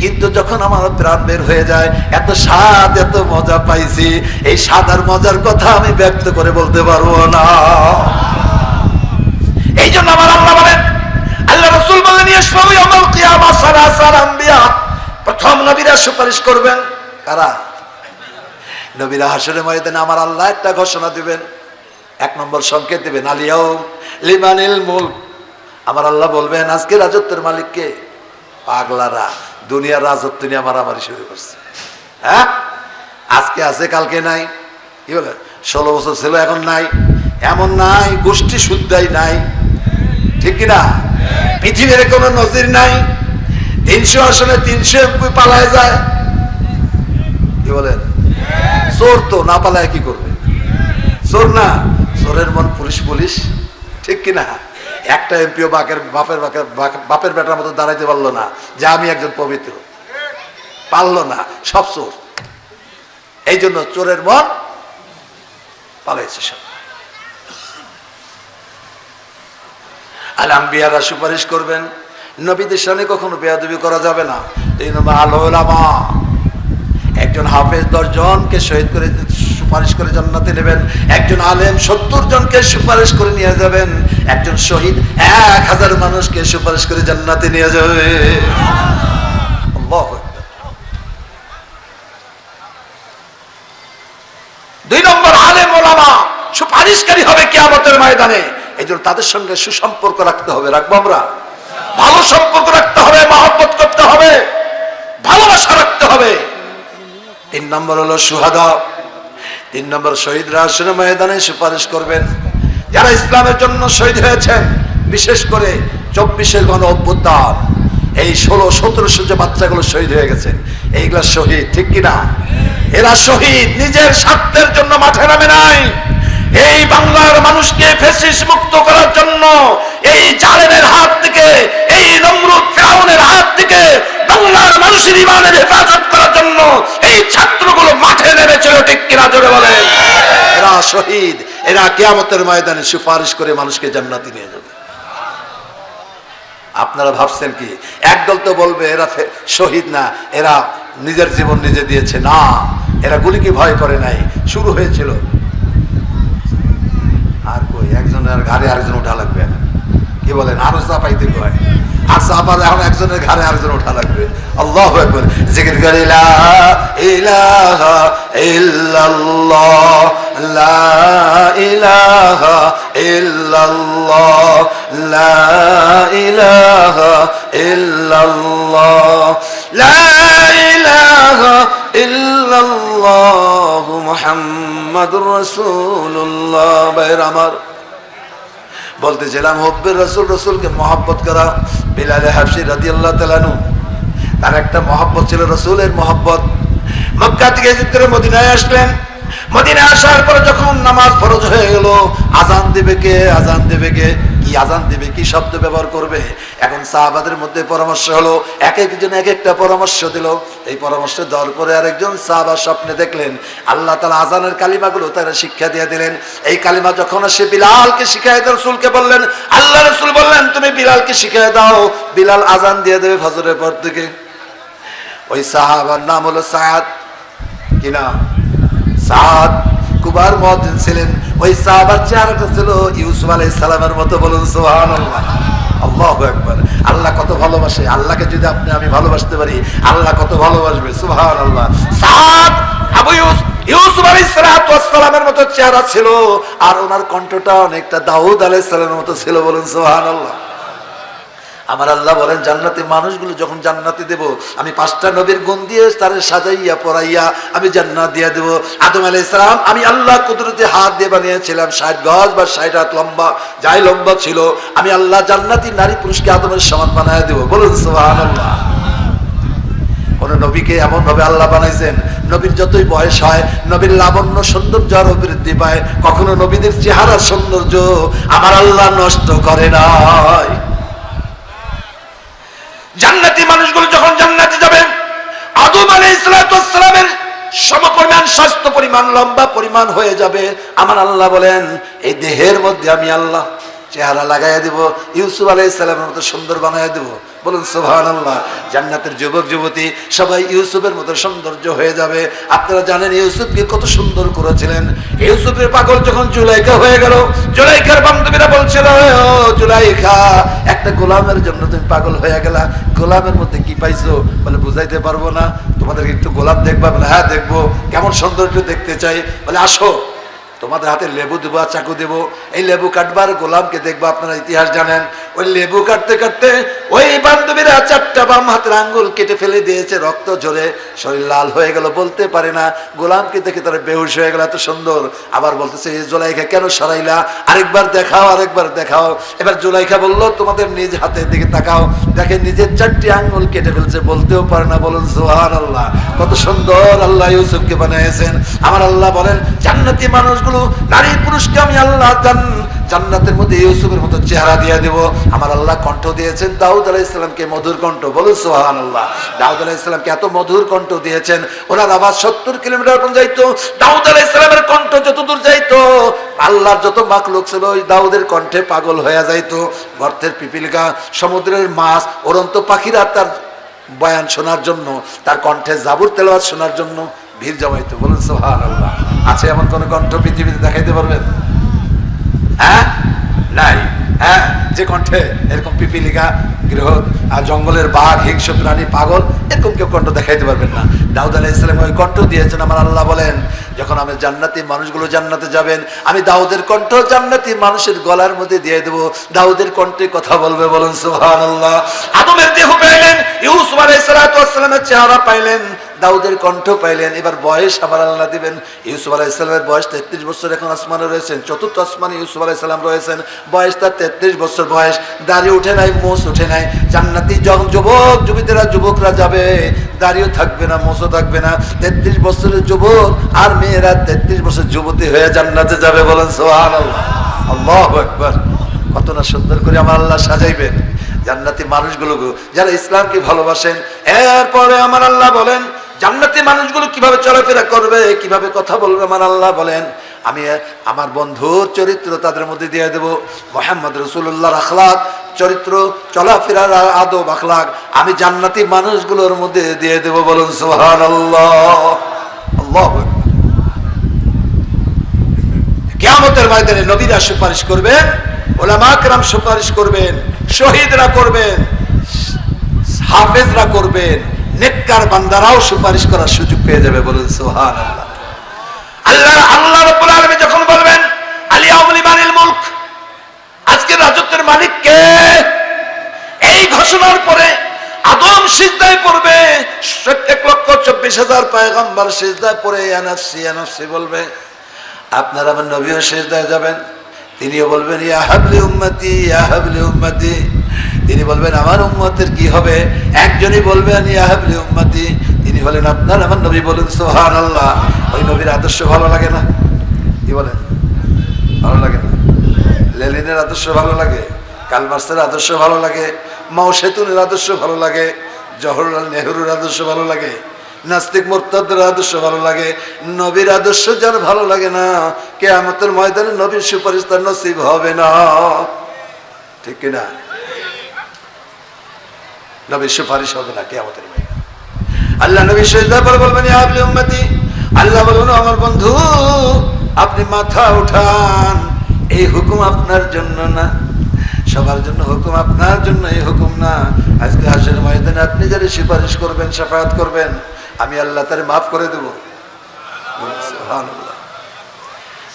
কিন্তু যখন আমার প্রাণ বের হয়ে যায়, এত স্বাদ এত মজা পাইছি, এই স্বাদ আর মজার কথা আমি ব্যক্ত করে বলতে পারবো না। এই জন্য আমার আল্লাহ বলেন, আল্লাহ রাসূল বলেন, ইয়াশফাউ ইয়াউমাল কিয়ামা সালাসাল আম্বিয়া। প্রথম নবীরা সুপারিশ করবেন। কারা? নবীরা হাসরের ময়দানে আমার আল্লাহ একটা ঘোষণা দিবেন, এক নম্বর সংকেত দিবেন, আলিয়াউম লিমানিল মুলক। আমার আল্লাহ বলবেন, আজকে রাজত্বের মালিককে? পাগলারা, দুনিয়ার রাজত্ব নিয়ে মারামারি শুরু করছে। হ্যাঁ, আজকে আছে কালকে নাই। কি বলে? 16 বছর ছিল এখন নাই, এমন নাই, গোষ্ঠী শুদ্ধাই নাই। ঠিক কিনা? পৃথিবীর কোনো নজির নাই। 300 আসনে 300 এমপি পালায় যায়। কি বলেন? চোর তো না পালায় কি করবে? চোর না, চোরের মন পুলিশ পুলিশ। ঠিক কিনা? একটা এমপিও বাপের বেটার মতো দাঁড়াইতে পারলো না যে আমি একজন পবিত্র, পারলো না, সব চোর। এই জন্য চোরের মন পালাইছে সব। আল আম্বিয়ারা সুপারিশ করবেন, নবীদের সামনে কখনো বেয়াদবি করা যাবে না। এই নম্বর আল উলামা, একজন হাফেজ 10 জনকে শহীদ করে সুপারিশ করে জান্নাতে নেবেন, একজন আলেম 70 জনকে সুপারিশ করে নিয়ে যাবেন, একজন শহীদ 1000 মানুষকে সুপারিশ করে জান্নাতে নিয়ে যাবে। আল্লাহু আকবার। 2 নম্বর আলেম ওলামা সুপারিশকারী হবে কিয়ামতের ময়দানে। এই জন্য তাদের সঙ্গে সুসম্পর্ক রাখতে হবে, রাখবো আমরা, ভালো সম্পর্ক রাখতে হবে, মহব্বত করতে হবে, ভালোবাসা রাখতে হবে। 3 নম্বর হলো শুহাদা। 3 নম্বর শহীদরা আসলে ময়দানে সুপারিশ করবেন। যারা ইসলামের জন্য শহীদ হয়েছেন, বিশেষ করে 24-এর গণ অভ্যুত্থান, এই 1600-1700 যে বাচ্চাগুলো শহীদ হয়ে গেছেন, এইগুলা শহীদ, ঠিক কিনা? এরা শহীদ নিজের স্বার্থের জন্য মাঠে নামে নাই। এই বাংলার মানুষকে ফ্যাসিস্ট মুক্ত করার জন্য, এই জালেমের হাত থেকে, এই নমরুদ ফিরাউনের হাত থেকে বাংলার মানুষের ঈমানের হেফাজত করার জন্য এই ছাত্রগুলো মাঠে নেমেছিল, ঠিক কিনা? জোরে বলেন। এরা শহীদ, এরা কিয়ামতের ময়দানে সুপারিশ করে মানুষকে জান্নাতে নিয়ে যাবে। আপনারা ভাবছেন কি একদল তো বলবে এরা শহীদ না, এরা নিজের জীবন নিজে দিয়েছে? না, এরা গুলিকে ভয় করে নাই। শুরু হয়েছিল, আর কই একজনের ঘাড়ে আরেকজন উঠা লাগবে, কি বলেন? আরো চাপাইতে কয়, আর চাপালে এখন একজনের ঘাড়ে আরেকজন উঠা লাগবে। আল্লাহু আকবার। জিকির করে লা ইলাহা ইল্লাল্লাহ, লা ইলাহা ইল্লাল্লাহ, লা ইলাহা ইল্লাল্লাহ, লা ইলাহা ইল্লাল্লাহ মুহাম্মাদুর রাসূলুল্লাহ। ভাইরা আমার, বলতেছিলাম হব্বে রসুল, রসুলকে মহব্বত করা। বিলাল হাবশী রাদিয়াল্লাহু তাআলা আনহু, তার একটা মহব্বত ছিল, রসুলের মহব্বত। মক্কা থেকে হিজরত করে মদিনায় আসলেন। মদিনায় আসার পরে যখন নামাজ ফরজ হয়ে গেল, আজান দেবে কে, আজান দেবে কে, কি আজান দেবে, কি শব্দ ব্যবহার করবে? এখন সাহাবাদের মধ্যে পরামর্শ হলো, এক একজন এক একটা পরামর্শ দিল। এই পরামর্শ দেওয়ার পরে আরেকজন সাহাবা স্বপ্নে দেখলেন আল্লাহ তাআলা আজানের কালিমাগুলো তারা শিক্ষা দিয়ে দিলেন। এই কালিমা যখন সে বিলালকে শিখায় দেয়, রাসূলকে বললেন, আল্লাহ রাসূল বললেন তুমি বিলালকে শিখায় দাও, বিলাল আজান দিয়ে দেবে ফজরের পর থেকে। ওই সাহাবার নাম হলো সাদ, কি নাম? সাদ। কুবার মুয়াজ্জিন ছিলেন। ওই সাহাবার চেহারাটা ছিল ইউসুফ আলাইহিস সালামের মতো। বলুন সুবহানাল্লাহ। আল্লাহু আকবার। আল্লাহ কত ভালোবাসে। আল্লাহকে যদি আপনি আমি ভালোবাসতে পারি, আল্লাহ কত ভালোবাসবে। সুবহানাল্লাহ। সাদ আবু ইউসুফ আলাইহিস সালামের মতো চেহারা ছিল, আর ওনার কণ্ঠটা অনেকটা দাউদ আলাইহিস সালামের মতো ছিল। বলুন সুবহানাল্লাহ। আমার আল্লাহ বলেন জান্নাতি মানুষগুলো যখন জান্নাতে দেব, আমি 5টা নবীর গুণ দিয়ে তারে সাজাইয়া পরাইয়া আমি জান্নাত দিয়ে দেব। আদম আলাইহিস সালাম আমি আল্লাহ কুদরতি হাত দিয়ে বানিয়েছিলাম 60 গজ বা 60 হাত লম্বা, যাই লম্বা ছিল, আমি আল্লাহ জান্নাতি নারী পুরুষকে আদমের সমান বানায় দেব। বলুন সুবহানাল্লাহ। কোন নবীকে এমন ভাবে আল্লাহ বানাইছেন, নবীর যতই বয়স হয় নবীর লাবণ্য সৌন্দর্য আরো বৃদ্ধি পায়। কখনো নবীদের চেহারার সৌন্দর্য আমার আল্লাহ নষ্ট করে নাই। জান্নাতি মানুষগুলো যখন জান্নাতে যাবে, আদম আলাইহিস সালামের সমপরিমাণ স্বাস্থ্য পরিমাণ লম্বা পরিমাণ হয়ে যাবে। আমার আল্লাহ বলেন এই দেহের মধ্যে আমি আল্লাহ চেহারা লাগাইয়া দিব, ইউসুফ আলাইহিস সালামের মতো সুন্দর বানাইয়া দেব। বলুন সুবহানাল্লাহ। জান্নাতের যুবক যুবতী সবাই ইউসুফের মতো সৌন্দর্য হয়ে যাবে। আপনারা জানেন ইউসুফকে কত সুন্দর করেছিলেন। ইউসুফের পাগল যখন জুলাইখা হয়ে গেল, জুলাইখার বান্ধবীরা বলছিল ও জুলাইখা, একটা গোলামের জন্য তুমি পাগল হয়ে গেলা, গোলামের মধ্যে কি পাইছো? বলে বুঝাইতে পারবো না, তোমাদের একটু গোলাম দেখবা? বলে হ্যাঁ দেখবো। কেমন সৌন্দর্য দেখতে চাই? বলে আসো, তোমাদের হাতে লেবু দেবো, চাকু দেবো, এই লেবু কাটবার গোলামকে দেখবো। আপনারা ইতিহাস জানেন, ওই লেবু কাটতে কাটতে ওই বান্ধবীরা 4টা বাম হাতের আঙ্গুল কেটে ফেলে দিয়েছে, রক্ত ঝরে শরীর লাল হয়ে গেল, বলতে পারে না। গোলামকে দেখে তারা বেহুশ হয়ে গেল, এত সুন্দর। আবার বলতেছে এই জুলাইখা কেন সরাইলা? আরেকবার দেখাও, আরেকবার দেখাও। এবার জুলাইখা বললো তোমাদের নিজ হাতের দিকে তাকাও, দেখে নিজের 4টি আঙ্গুল কেটে ফেলছে, বলতেও পারে না। বলুন সুবহানাল্লাহ। কত সুন্দর আল্লাহ ইউসুফকে বানিয়েছেন। আমার আল্লাহ বলেন জান্নাতি মানুষ নারী পুরুষকে আমি আল্লাহ জান্নাতের মধ্যে ইউসুফের মতো চেহারা দিয়ে দেব। আমার আল্লাহ কণ্ঠ দিয়েছেন দাউদ আলাইহিস সালামকে, মধুর কণ্ঠ, বলুন সুবহানাল্লাহ। দাউদ আলাইহিস সালামকে এত মধুর কণ্ঠ দিয়েছেন, ওনার আওয়াজ 70 কিলোমিটার পর্যন্ত যাইতো। দাউদ আলাইহিস সালামের কণ্ঠ যতদূর যাইতো, আল্লাহর যত মাখলুক ছিল ওই দাউদের কণ্ঠে পাগল হয়ে যাইতো। গর্তের পিপিলিকা, সমুদ্রের মাছ, উড়ন্ত পাখিরা তার বয়ান শোনার জন্য, তার কণ্ঠে জাবুর তেলাওয়াত শোনার জন্য ভিড় জমাইতো, বলুন সুবহানাল্লাহ। আছে এমন কোন কণ্ঠ পৃথিবীতে দেখাইতে পারবেন? হ্যাঁ, নাই। হ্যাঁ, যে কণ্ঠে এরকম পিপিলিকা, গৃহ আর জঙ্গলের বাঘ, হিংস্র প্রাণী, পাগল, এরকম কেউ কণ্ঠ দেখাইতে পারবেন না। দাউদ আলাইহিস সালাম ওই কণ্ঠ দিয়েছেন। আমার আল্লাহ বলেন, যখন আমি জান্নাতি মানুষগুলো জান্নাতে যাবেন, আমি দাউদের কণ্ঠ জান্নাতি মানুষের গলার মধ্যে দিয়ে দেবো, দাউদের কণ্ঠে কথা বলবে, বলুন সুবহানাল্লাহ। আদমের দেহ পাইলেন, ইউসুফ আলাইহিস সালামের চেহারা পাইলেন, দাউদের কণ্ঠ পাইলেন। এবার বয়স আমার আল্লাহ দিবেন। ইউসুফ আলাইহিস সালামের বয়স 33 বছর এখন আসমানে রয়েছেন, চতুর্থ আসমানে ইউসুফ আলাইহিস সালাম রয়েছেন। বয়স তার 33 বছর বয়স, দাড়ি উঠে নাই, মোছ উঠে নাই। জান্নাতি যুবক যুবতীরা, যুবকরা যাবে, দাড়িও থাকবে না, মোছও থাকবে না। 33 বছরের যুবক আর মেয়েরা 33 বছর যুবতী হয়ে জান্নাতে যাবে, বলেন সুবহানাল্লাহ। আল্লাহু আকবার। কত না সুন্দর করে আমার আল্লাহ সাজাইবেন জান্নাতি মানুষগুলো যারা ইসলামকে ভালোবাসেন। এরপরে আমার আল্লাহ বলেন জান্নাতি মানুষগুলো কিভাবে চলাফেরা করবে, কিভাবে কথা বলবে। আমার আল্লাহ বলেন, আমি আমার বন্ধুর চরিত্র তাদের মধ্যে দিয়ে দেব। মুহাম্মদ রাসূলুল্লাহর আখলাক, চরিত্র, চলাফেরার আদব আখলাক আমি জান্নাতি মানুষগুলোর মধ্যে দিয়ে দেব, বলুন সুবহানাল্লাহ। আল্লাহু আকবার। কিয়ামতের ময়দানে নবীরা সুপারিশ করবেন, উলামা কেরাম সুপারিশ করবেন, শহীদরা করবেন, হাফেজরা করবেন, নেককার বান্দারাও সুপারিশ করার সুযোগ পেয়ে যাবে, বলুন সুবহানাল্লাহ। আল্লাহ রাব্বুল আলামিন যখন বলবেন আল-ইয়াউমা লিমানিল মুলক, আজকে রাজত্বের মালিক কে, এই ঘোষণার পরে আদম সিজদায় পড়বে, 1,24,000 পয়গম্বর সিজদায় পড়ে ইয়া নাফসি ইয়া নাফসি বলবে। আপনারা আমার নবীও সিজদায় যাবেন, তিনিও বলবেন ইয়া হাবলি উম্মতি ইয়া হাবলি উম্মতি। তিনি বলবেন আমার উম্মতের কি হবে? একজনই বলবেন ইয়া হাবলি উম্মতি, তিনি হলেন আপনার আমার নবী, বলুন সুবহানাল্লাহ। ওই নবীর আদর্শ ভালো লাগে না? কি বলেন, ভালো লাগে না? লেনিনের আদর্শ ভালো লাগে, কার্ল মার্ক্সের আদর্শ ভালো লাগে, মাও সেতুনের আদর্শ ভালো লাগে, জওহরলাল নেহরুর আদর্শ ভালো লাগে, নাস্তিক মুরতাদদের আদর্শ ভালো লাগে। নবীর আদর্শ যার ভালো লাগে না, কিয়ামতের ময়দানে নবীর সুপারিশ তার নসিব হবে না, ঠিক কিনা? নবীর সুপারিশ হবে না কিয়ামতের ময়দানে। আল্লাহ নবী সিজদা করে বলবেন ইয়া আহলি উম্মতি, আল্লাহ বলবেন আমার বন্ধু আপনি মাথা উঠান, এই হুকুম আপনার জন্য না, সবার জন্য হুকুম, আপনার জন্য এই হুকুম না। আজকে হাসরের ময়দানে আপনি যারা সুপারিশ করবেন, শাফায়াত করবেন, আমি আল্লাহ তারে মাফ করে দেব, সুবহানাল্লাহ।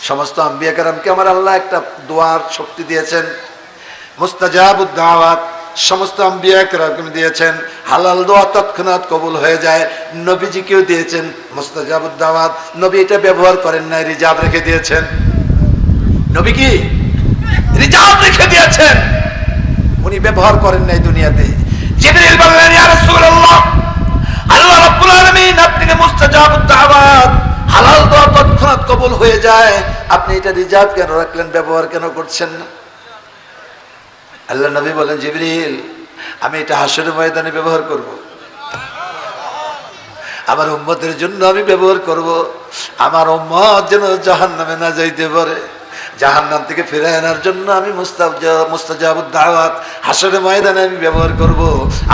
সমস্ত আম্বিয়া কেরামকে আমার আল্লাহ একটা দোয়ার শক্তি দিয়েছেন, মুস্তাজাবুদ দাওয়াত, সমস্ত আম্বিয়া কেরামকে দিয়েছেন, হালাল দোয়া তৎক্ষণাৎ কবুল হয়ে যায়। নবীজিকেও দিয়েছেন মুস্তাজাবুদ দাওয়াত, নবী এটা ব্যবহার করেন নাই, রিজার্ভ রেখে দিয়েছেন। নবী কি রিজার্ভ রেখে দিয়েছেন, উনি ব্যবহার করেন নাই দুনিয়াতে। জিবরিল বললেন ইয়া রাসূলুল্লাহ, আল্লাহ রাব্বুল আলামিন আপনাকে মুস্তাজাবুদ দাওয়াত, হালাল দোয়া তৎক্ষণাৎ কবুল হয়ে যায়, আপনি এটা রিজার্ভ কেন রাখলেন, ব্যবহার কেন করছেন না? আল্লাহ নবী বলেন জিবরিল আমি এটা হাসরের ময়দানে ব্যবহার করব, আমার উম্মতের জন্য আমি ব্যবহার করব, আমার উম্মত যেন জাহান্নামে না যাইতে পারে, জাহান্নাম থেকে ফিরে আনার জন্য আমি মুস্তাজাবুদ দাওয়াত হাসরের ময়দানে আমি ব্যবহার করব,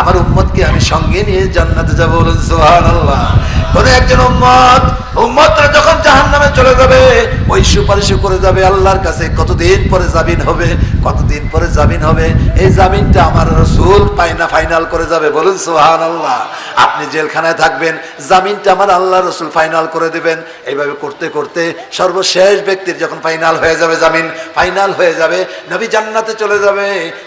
আমার উম্মতকে আমি সঙ্গে নিয়ে জান্নাতে যাব, বলুন সুবহানাল্লাহ। কোন একজন উম্মতরা যখন জাহান্নামে চলে যাবে, ওই সুপারিশ করে যাবে আল্লাহর কাছে। কতদিন পরে জামিন হবে, কতদিন পরে জামিন হবে, এই জামিনটা আমার রাসূল ফাইনাল করে যাবে, বলুন সুবহানাল্লাহ। আপনি জেলখানায় থাকবেন, জামিনটা আমার আল্লাহ রাসূল ফাইনাল করে দিবেন। এইভাবে করতে করতে সর্বশেষ ব্যক্তির যখন ফাইনাল হয়ে যাবে, জামিন ফাইনাল হয়ে যাবে, নবী জান্নাতে চলে যাবে,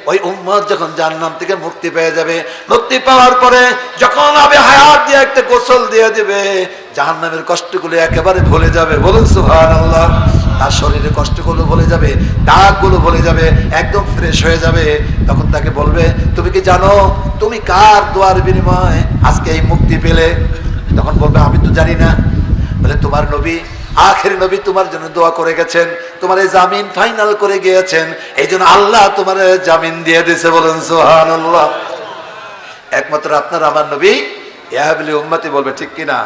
ওই উম্মত যখন জাহান্নাম থেকে মুক্তি পেয়ে যাবে, মুক্তি পাওয়ার পরে যখন আবে হায়াত দিয়ে একটা গোসল দিয়ে দিবে, জাহান্নামের কষ্টগুলো একেবারে ভুলে যাবে, বলুন সুবহানাল্লাহ। তার শরীরে কষ্টগুলো ভুলে যাবে, দাগগুলো ভুলে যাবে, একদম ফ্রেশ হয়ে যাবে। তখন তাকে বলবে তুমি কি জানো তুমি কার দোয়ার বিনিময়ে আজকে এই মুক্তি পেলে? তখন বলবে আমি তো জানি না। বলে তোমার নবী আখের নবী তোমার জন্য দোয়া করে গেছেন, তোমার এই জামিন ফাইনাল করে গিয়েছেন, এই জন্য আল্লাহ তোমার জামিন দিয়ে দিয়েছে, বলেন সুবহানাল্লাহ। একমাত্র আপনার আমার নবী ইয়াহাবলি উম্মতি বলবে, ঠিক কিনা?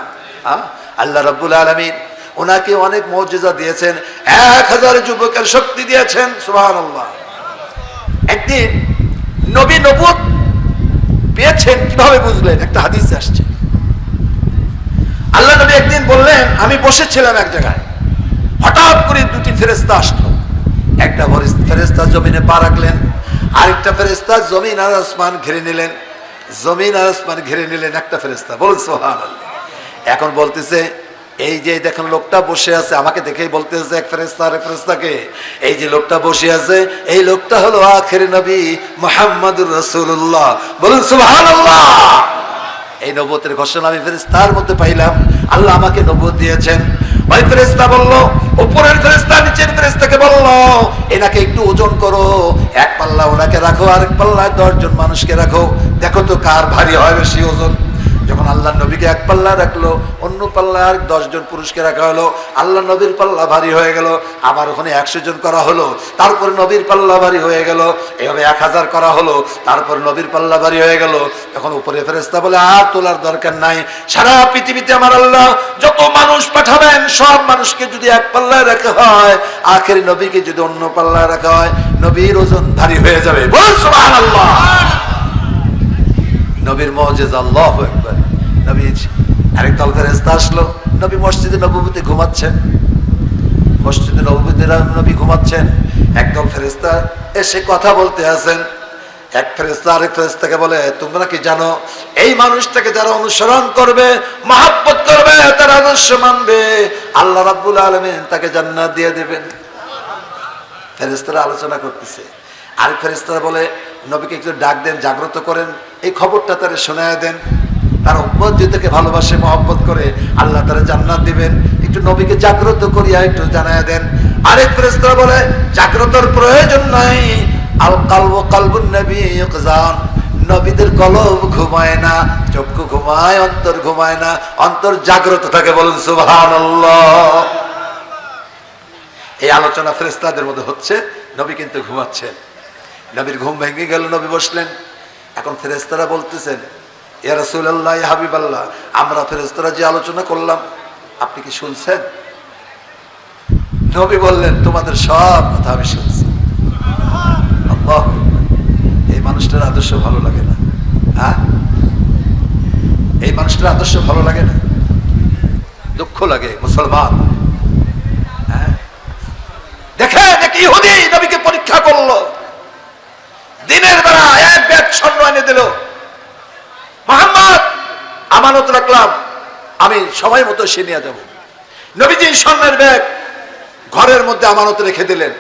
আল্লাহ রাব্বুল আলামিন ওনাকে অনেক মুজিজা দিয়েছেন, 1000 যুবকের শক্তি দিয়েছেন, সুবহানাল্লাহ। একদিন নবী নবুয়ত পেয়েছেন কিভাবে বুঝলেন? একটা হাদিসে আসছে, আল্লাহ নবী একদিন বললেন, আমি বসেছিলাম এক জায়গায়, হঠাৎ করে দুটি ফেরেশতা আসলো। একটা ফেরেশতা জমিনে পা রাখলেন, আরেকটা ফেরেশতা জমিন আর আসমান ঘিরে নিলেন। জমিন আর আসমান ঘিরে নিলেন একটা ফেরেশতা, বলুন সুবহানাল্লাহ। এখন বলতেছে, এই যে দেখেন লোকটা বসে আছে, আমাকে দেখেই বলতেছে এক ফেরেশতা আরেক ফেরেশতাকে, এই যে লোকটা বসে আছে এই লোকটা হলো আখির নবী মুহাম্মদুর রাসূলুল্লাহ, বলুন সুবহানাল্লাহ। এই নবুয়তের ঘোষণা আমি ফেরেশতার মধ্যে পাইলাম, আল্লাহ আমাকে নবুয়ত দিয়েছেন। ওই ফেরেশতা বলল, উপরের ফেরেশতা নিচের ফেরেশতাকে বলল, এনাকে একটু ওজন করো, এক পাল্লা ওনাকে রাখো, আরেক পাল্লায় 10 জন মানুষকে রাখো, দেখো তো কার ভারী হয় বেশি ওজন। যখন আল্লাহ নবীকে এক পাল্লা রাখলো, অন্য পাল্লা আর 10 জন পুরুষকে রাখা হলো, আল্লাহ নবীর পাল্লা ভারী হয়ে গেল। আবার ওখানে 100 জন করা হলো, তারপরে নবীর পাল্লা ভারী হয়ে গেল। এভাবে 1000 করা হলো, তারপর নবীর পাল্লা ভারী হয়ে গেল। তখন উপরে ফেরেশতা বলে, আর তোলার দরকার নাই, সারা পৃথিবীতে আমার আল্লাহ যত মানুষ পাঠাবেন সব মানুষকে যদি এক পাল্লায় রাখা হয়, আখের নবীকে যদি অন্য পাল্লায় রাখা হয়, নবীর ওজন ভারী হয়ে যাবে, বল সুবহানাল্লাহ। নবীর মুজিজা, আল্লাহু আকবার। নবী আরেক দল ফেরেশতা আসলো, নবী মসজিদে নববীতে ঘুমাচ্ছেন, মসজিদে নববীতে নবী ঘুমাচ্ছেন। একদল ফেরেশতা এসে কথা বলতে আছেন। এক ফেরেশতা আরেক ফেরেশতাকে বলে, তোমরা কি জানো এই মানুষটাকে যারা অনুসরণ করবে, মহব্বত করবে, তার আদর্শ মানবে, আল্লাহ রাব্বুল আলামিন তাকে জান্নাত দিয়ে দেবেন। ফেরেশতারা আলোচনা করতেছে, আরেক ফেরেশতা বলে, নবীকে একটু ডাক দেন, জাগ্রত করেন, এই খবরটা তারে শোনায় দেন, তার উম্মত যদি তাকে ভালোবাসে মহব্বত করে আল্লাহ তারা জান্নাত দিবেন, একটু নবীকে জাগ্রত করিয়া একটু জানায় দেন। আরেক ফেরেশতা বলে, জাগ্রতর প্রয়োজন নাই, আল কালবু কালবুন নবী ইয়াকজান, নবীদের কলব ঘুমায় না, চক্ষু ঘুমায়, অন্তর ঘুমায় না, অন্তর জাগ্রত থাকে, বলুন সুবহানাল্লাহ। এই আলোচনা ফেরেশতাদের মধ্যে হচ্ছে, নবী কিন্তু ঘুমাচ্ছেন। নবীর ঘুম ভেঙে গেল, নবী বসলেন। এখন ফেরেশতারা বলতেছেন, ইয়া রাসূলুল্লাহ, ইয়া হাবিবাল্লাহ, আমরা ফেরেশতারা যে আলোচনা করলাম আপনি কি শুনছেন? নবী বললেন, তোমাদের সব কথা আমি শুনছি। আল্লাহ, এই মানুষটার আদর্শ ভালো লাগে না? হ্যাঁ, এই মানুষটার আদর্শ ভালো লাগে না? দুঃখ লাগে মুসলমান। হ্যাঁ, দেখে দেখি ইহুদি নবীকে পরীক্ষা করলো, দিনের বেলা এক ব্যাগ স্বর্ণ এনে দিল, মুহাম্মদ আমানত রাখলাম, আমি সময় মতো সে নিয়ে যাব। নবীজি স্বর্ণের ব্যাগ ঘরের মধ্যে আমানত রেখে দিলেন।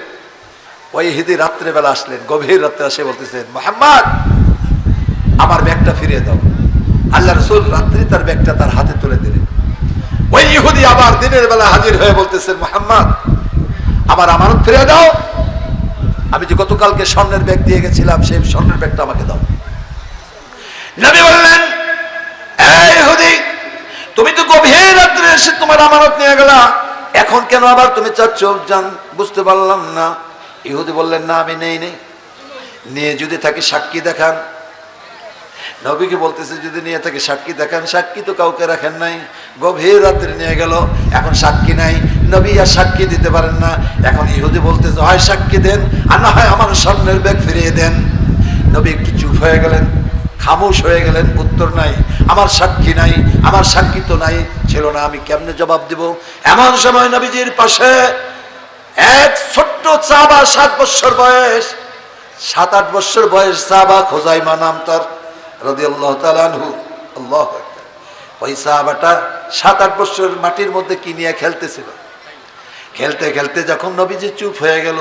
ওই ইহুদি রাত্রে বেলা আসলেন, গভীর রাত্রে আসে বলতেছেন, মুহাম্মদ আমার ব্যাগটা ফিরিয়ে দাও। আল্লাহ রাসূল রাত্রি তার ব্যাগটা তার হাতে তুলে দিলেন। ওই ইহুদি আবার দিনের বেলা হাজির হয়ে বলতেছেন, মুহাম্মদ আমার আমানত ফিরিয়ে দাও, আমি যে গতকালকে স্বর্ণের ব্যাগ দিয়ে গেছিলাম সেই স্বর্ণের ব্যাগটা আমাকে দাও। নবী বললেন, এই ইহুদি, তুমি তো গভীর রাত্রে এসে তোমার আমানত নিয়ে গেলা, এখন কেন আবার তুমি চাচ্ছ? জান, বুঝতে পারলাম না। ইহুদি বললেন, না আমি নেই নিয়ে যদি থাকি সাক্ষী দেখান। নবীকে বলতেছে, যদি নিয়ে থাকে সাক্ষী দেখান। সাক্ষী তো কাউকে রাখেন নাই, গভীর রাত্রে নিয়ে গেল, এখন সাক্ষী নাই, নবী আর সাক্ষী দিতে পারেন না। এখন ইহুদি বলতেছে, হয় সাক্ষী দেন আর না হয় আমার স্বর্ণের ব্যাগ ফিরিয়ে দেন। নবী একটু চুপ হয়ে গেলেন, খামোশ হয়ে গেলেন, উত্তর নাই, আমার সাক্ষী নাই, আমার সাক্ষী তো নাই, ছিল না, আমি কেমনে জবাব দিব? এমন সময় নবীজির পাশে এক ছোট্ট সাহাবা, 7 বছর বয়স, 7-8 বছর বয়স সাহাবা, খুজাইমা নাম তার, রাদিয়াল্লাহু তাআলা আনহু। আল্লাহু আকবার। ওই সাহাবাটা 7-8 বছর মাটির মধ্যে কি নিয়ে খেলতেছিল। খেলতে খেলতে যখন নবীজি চুপ হয়ে গেল,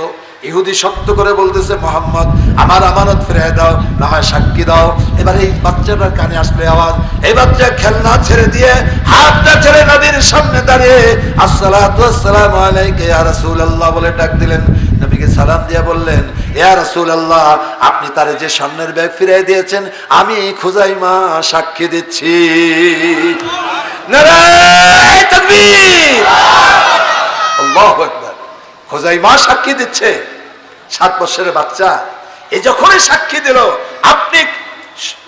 ইহুদি শক্ত করে বলতেছে, মুহাম্মদ আমার আমানত ফিরিয়ে দাও, না হয় সাক্ষী দাও। এবার এই বাচ্চাটার কানে আসলে আওয়াজ, এই বাচ্চা খেলনা ছেড়ে দিয়ে হাতটা ছেড়ে নবীর সামনে দাঁড়িয়ে আসসালাতু ওয়াসসালামু আলাইকা ইয়া রাসূলুল্লাহ বলে ডাক দিলেন। নবীকে সালাম দিয়ে বললেন, ইয়া রাসূলুল্লাহ, আপনি তারে যে স্বর্ণের ব্যাগ ফিরিয়ে দিয়েছেন আমি খুজাইমা সাক্ষী দিচ্ছি। নারায়ে তাকবীর। আল্লাহু আকবার। খুজাইমা সাক্ষী দিচ্ছে, 7 বছরের বাচ্চা। এই যখনই সাক্ষী দিল, আপনি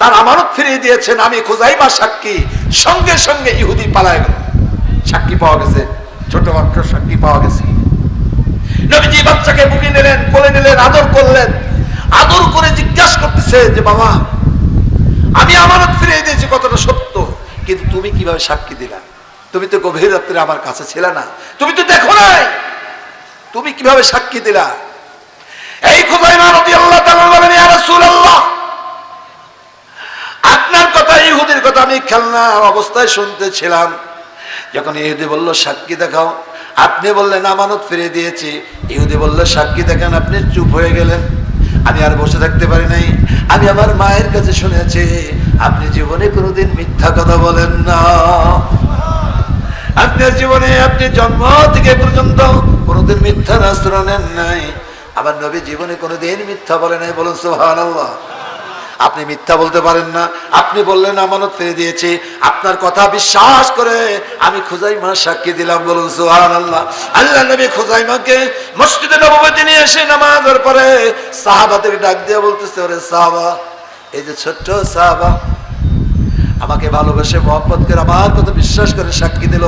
তার আমানত ফিরিয়ে দিয়েছেন, আমি খুজাইমা সাক্ষী, সঙ্গে সঙ্গে ইহুদি পালায় গেল। সাক্ষী পাওয়া গেছে, ছোট বাচ্চার সাক্ষী পাওয়া গেছে। নবীজি বাচ্চাকে বুকে নিলেন, কোলে নিলেন, আদর করলেন। আদর করে জিজ্ঞাসা করতেছে যে বাবা, আমি আমানত ফিরিয়ে দিয়েছি, কতটা সত্য, কিন্তু তুমি কিভাবে সাক্ষী দিলা? তুমি তো গভীর রাত্রে আমার কাছে ছিলে না, তুমি তো দেখো নাই, তুমি কিভাবে সাক্ষী দিলা? এই খুজাইমা রাদিয়াল্লাহু তাআলা বলেন, ইয়া রাসূলুল্লাহ, আপনার কথা, ইহুদির কথা আমি খেলনা অবস্থায় শুনতেছিলাম। যখন ইহুদি বলল সাক্ষী দেখাও, আপনি বললেন আমানত ফিরিয়ে দিয়েছি। ইহুদি বলল সাক্ষী দেখান, আপনি চুপ হয়ে গেলেন। আমি আর বসে থাকতে পারি নাই। আমি আমার মায়ের কাছে শুনেছি আপনি জীবনে কোনোদিন মিথ্যা কথা বলেন না। আপনার জীবনে, আপনি জন্ম থেকে পর্যন্ত কোনোদিন মিথ্যা আশ্রয় নেন নাই। আমার নবী জীবনে কোনোদিন মিথ্যা বলে নাই। বলুন সুবহানাল্লাহ। আপনি মিথ্যা বলতে পারেন না। আপনি বললেন আমানত ফিরে দিয়েছি, আপনার কথা বিশ্বাস করে আমি খুজাইমা সাক্ষী দিলাম। বলুন সুবহানাল্লাহ। আল্লাহ নবী খুজাইমাকে মসজিদে নববীতে নিয়ে এসে নামাজের পরে সাহাবাদের ডাক দিয়ে বলতেছে, ওরে সাহাবা, এই যে ছোট্ট সাহাবা আমাকে ভালোবেসে মহব্বত করে আমার কথা বিশ্বাস করে সাক্ষী দিল,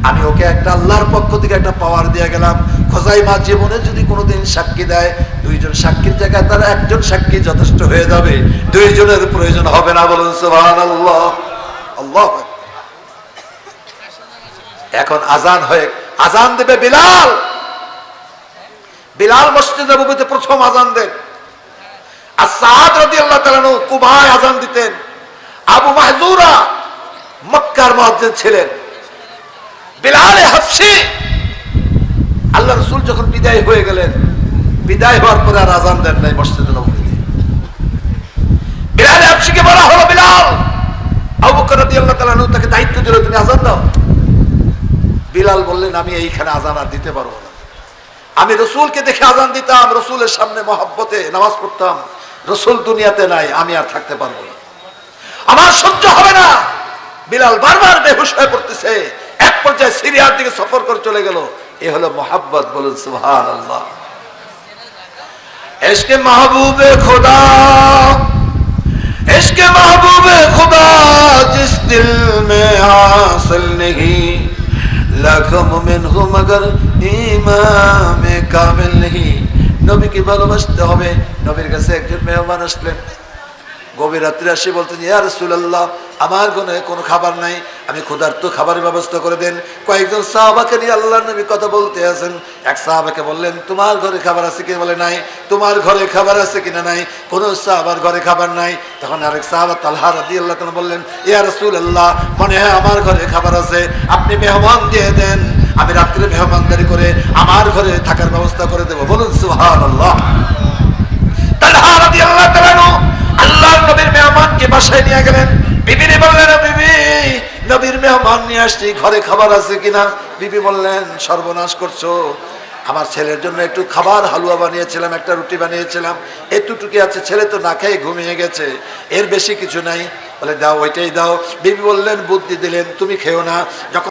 আমি ওকে একটা আল্লাহর পক্ষ থেকে একটা পাওয়ার দিয়ে গেলাম। খুজাইমা জীবনে যদি কোনোদিন সাক্ষী দেয়, 2 জন সাক্ষীর জায়গায় তার 1 জন সাক্ষী যথেষ্ট হয়ে যাবে, 2 জনের প্রয়োজন হবে না। বলুন সুবহানাল্লাহ। আল্লাহু আকবার। এখন আজান হয়ে, আজান দেবে বিলাল। বিলাল মসজিদে নববীতে প্রথম আজান দেন। আর সাদ রাদিয়াল্লাহু তাআলা কুবায় আজান দিতেন। আবু মাহজুরা মক্কার মুয়াজ্জিন ছিলেন। বিলাল হাফসি, আল্লাহ রাসূল যখন বিদায় হয়ে গেলেন, বিদায় হওয়ার পরে আর আজান দেন নাই মসজিদে নববীতে। বিলাল হাফসিকে বলা হলো, বিলাল, আবু বকর রাদিয়াল্লাহু তাআলা তাকে দায়িত্ব দিল, তুমি আজান দাও। বিলাল বললেন, আমি এইখানে আজান আর দিতে পারবো না। আমি রাসূলকে দেখে আজান দিতাম, রাসূলের সামনে মহব্বতে নামাজ পড়তাম। রাসূল দুনিয়াতে নাই, আমি আর থাকতে পারবো না, আমার সহ্য হবে না। বিলাল বারবার বেহুশ হয়ে পড়তেছে। এক পর্যায়ে সিরিয়ার দিকে সফর করে চলে গেল। এ হলো মোহাব্বত। বলুন সুবহানাল্লাহ। ইশকে মাহবুবে খুদা, ইশকে মাহবুবে খুদা জিস দিল মে হাসিল নেহি, লাখো মুমিন হু মগর ইমামে কামিল নেহি। নবীকে ভালোবাসতে হবে। নবীর কাছে একজন মেহমান আসলেন, গভীর রাত্রে আসি বলতেন, ইয়া রাসূলুল্লাহ, আমার ঘরে কোনো খাবার নাই, আমি ক্ষুধার্ত, খাবারের ব্যবস্থা করে দেন। কয়েকজন সাহাবাকে নিয়ে আল্লাহর নবী কথা বলতে আছেন। এক সাহাবাকে বললেন, তোমার ঘরে খাবার আছে কি? বলে নাই। তোমার ঘরে খাবার আছে কিনা? নাই। কোন সাহাবার ঘরে খাবার নাই। তখন আরেক সাহাবা তালহা রাদিয়াল্লাহু তাআলা বললেন, ইয়া রাসূলুল্লাহ, মনে হয় আমার ঘরে খাবার আছে, আপনি মেহমান দিয়ে দেন, আমি রাত্রে মেহমানদারি করে আমার ঘরে থাকার ব্যবস্থা করে দেব। বলুন সুবহানাল্লাহ। তালহা রাদিয়াল্লাহু তাআলা আল্লাহর নবীর মেহমানকে বাসায় নিয়ে গেলেন। বিবিরে বললেন, বিবি, নবীর মেহমান নিয়ে আসছি, ঘরে খাবার আছে কিনা? বিবি বললেন, সর্বনাশ করছো, আমার ছেলের জন্য একটু খাবার, হালুয়া বানিয়েছিলাম, একটা রুটি বানিয়েছিলাম, এতটুকু আছে, ছেলে তো না খেয়ে ঘুমিয়ে গেছে, এর বেশি কিছু নাই। বলে দাও, ওইটাই দাও। বিবি বললেন, বুদ্ধি দিলেন, তুমি খেও না। যখন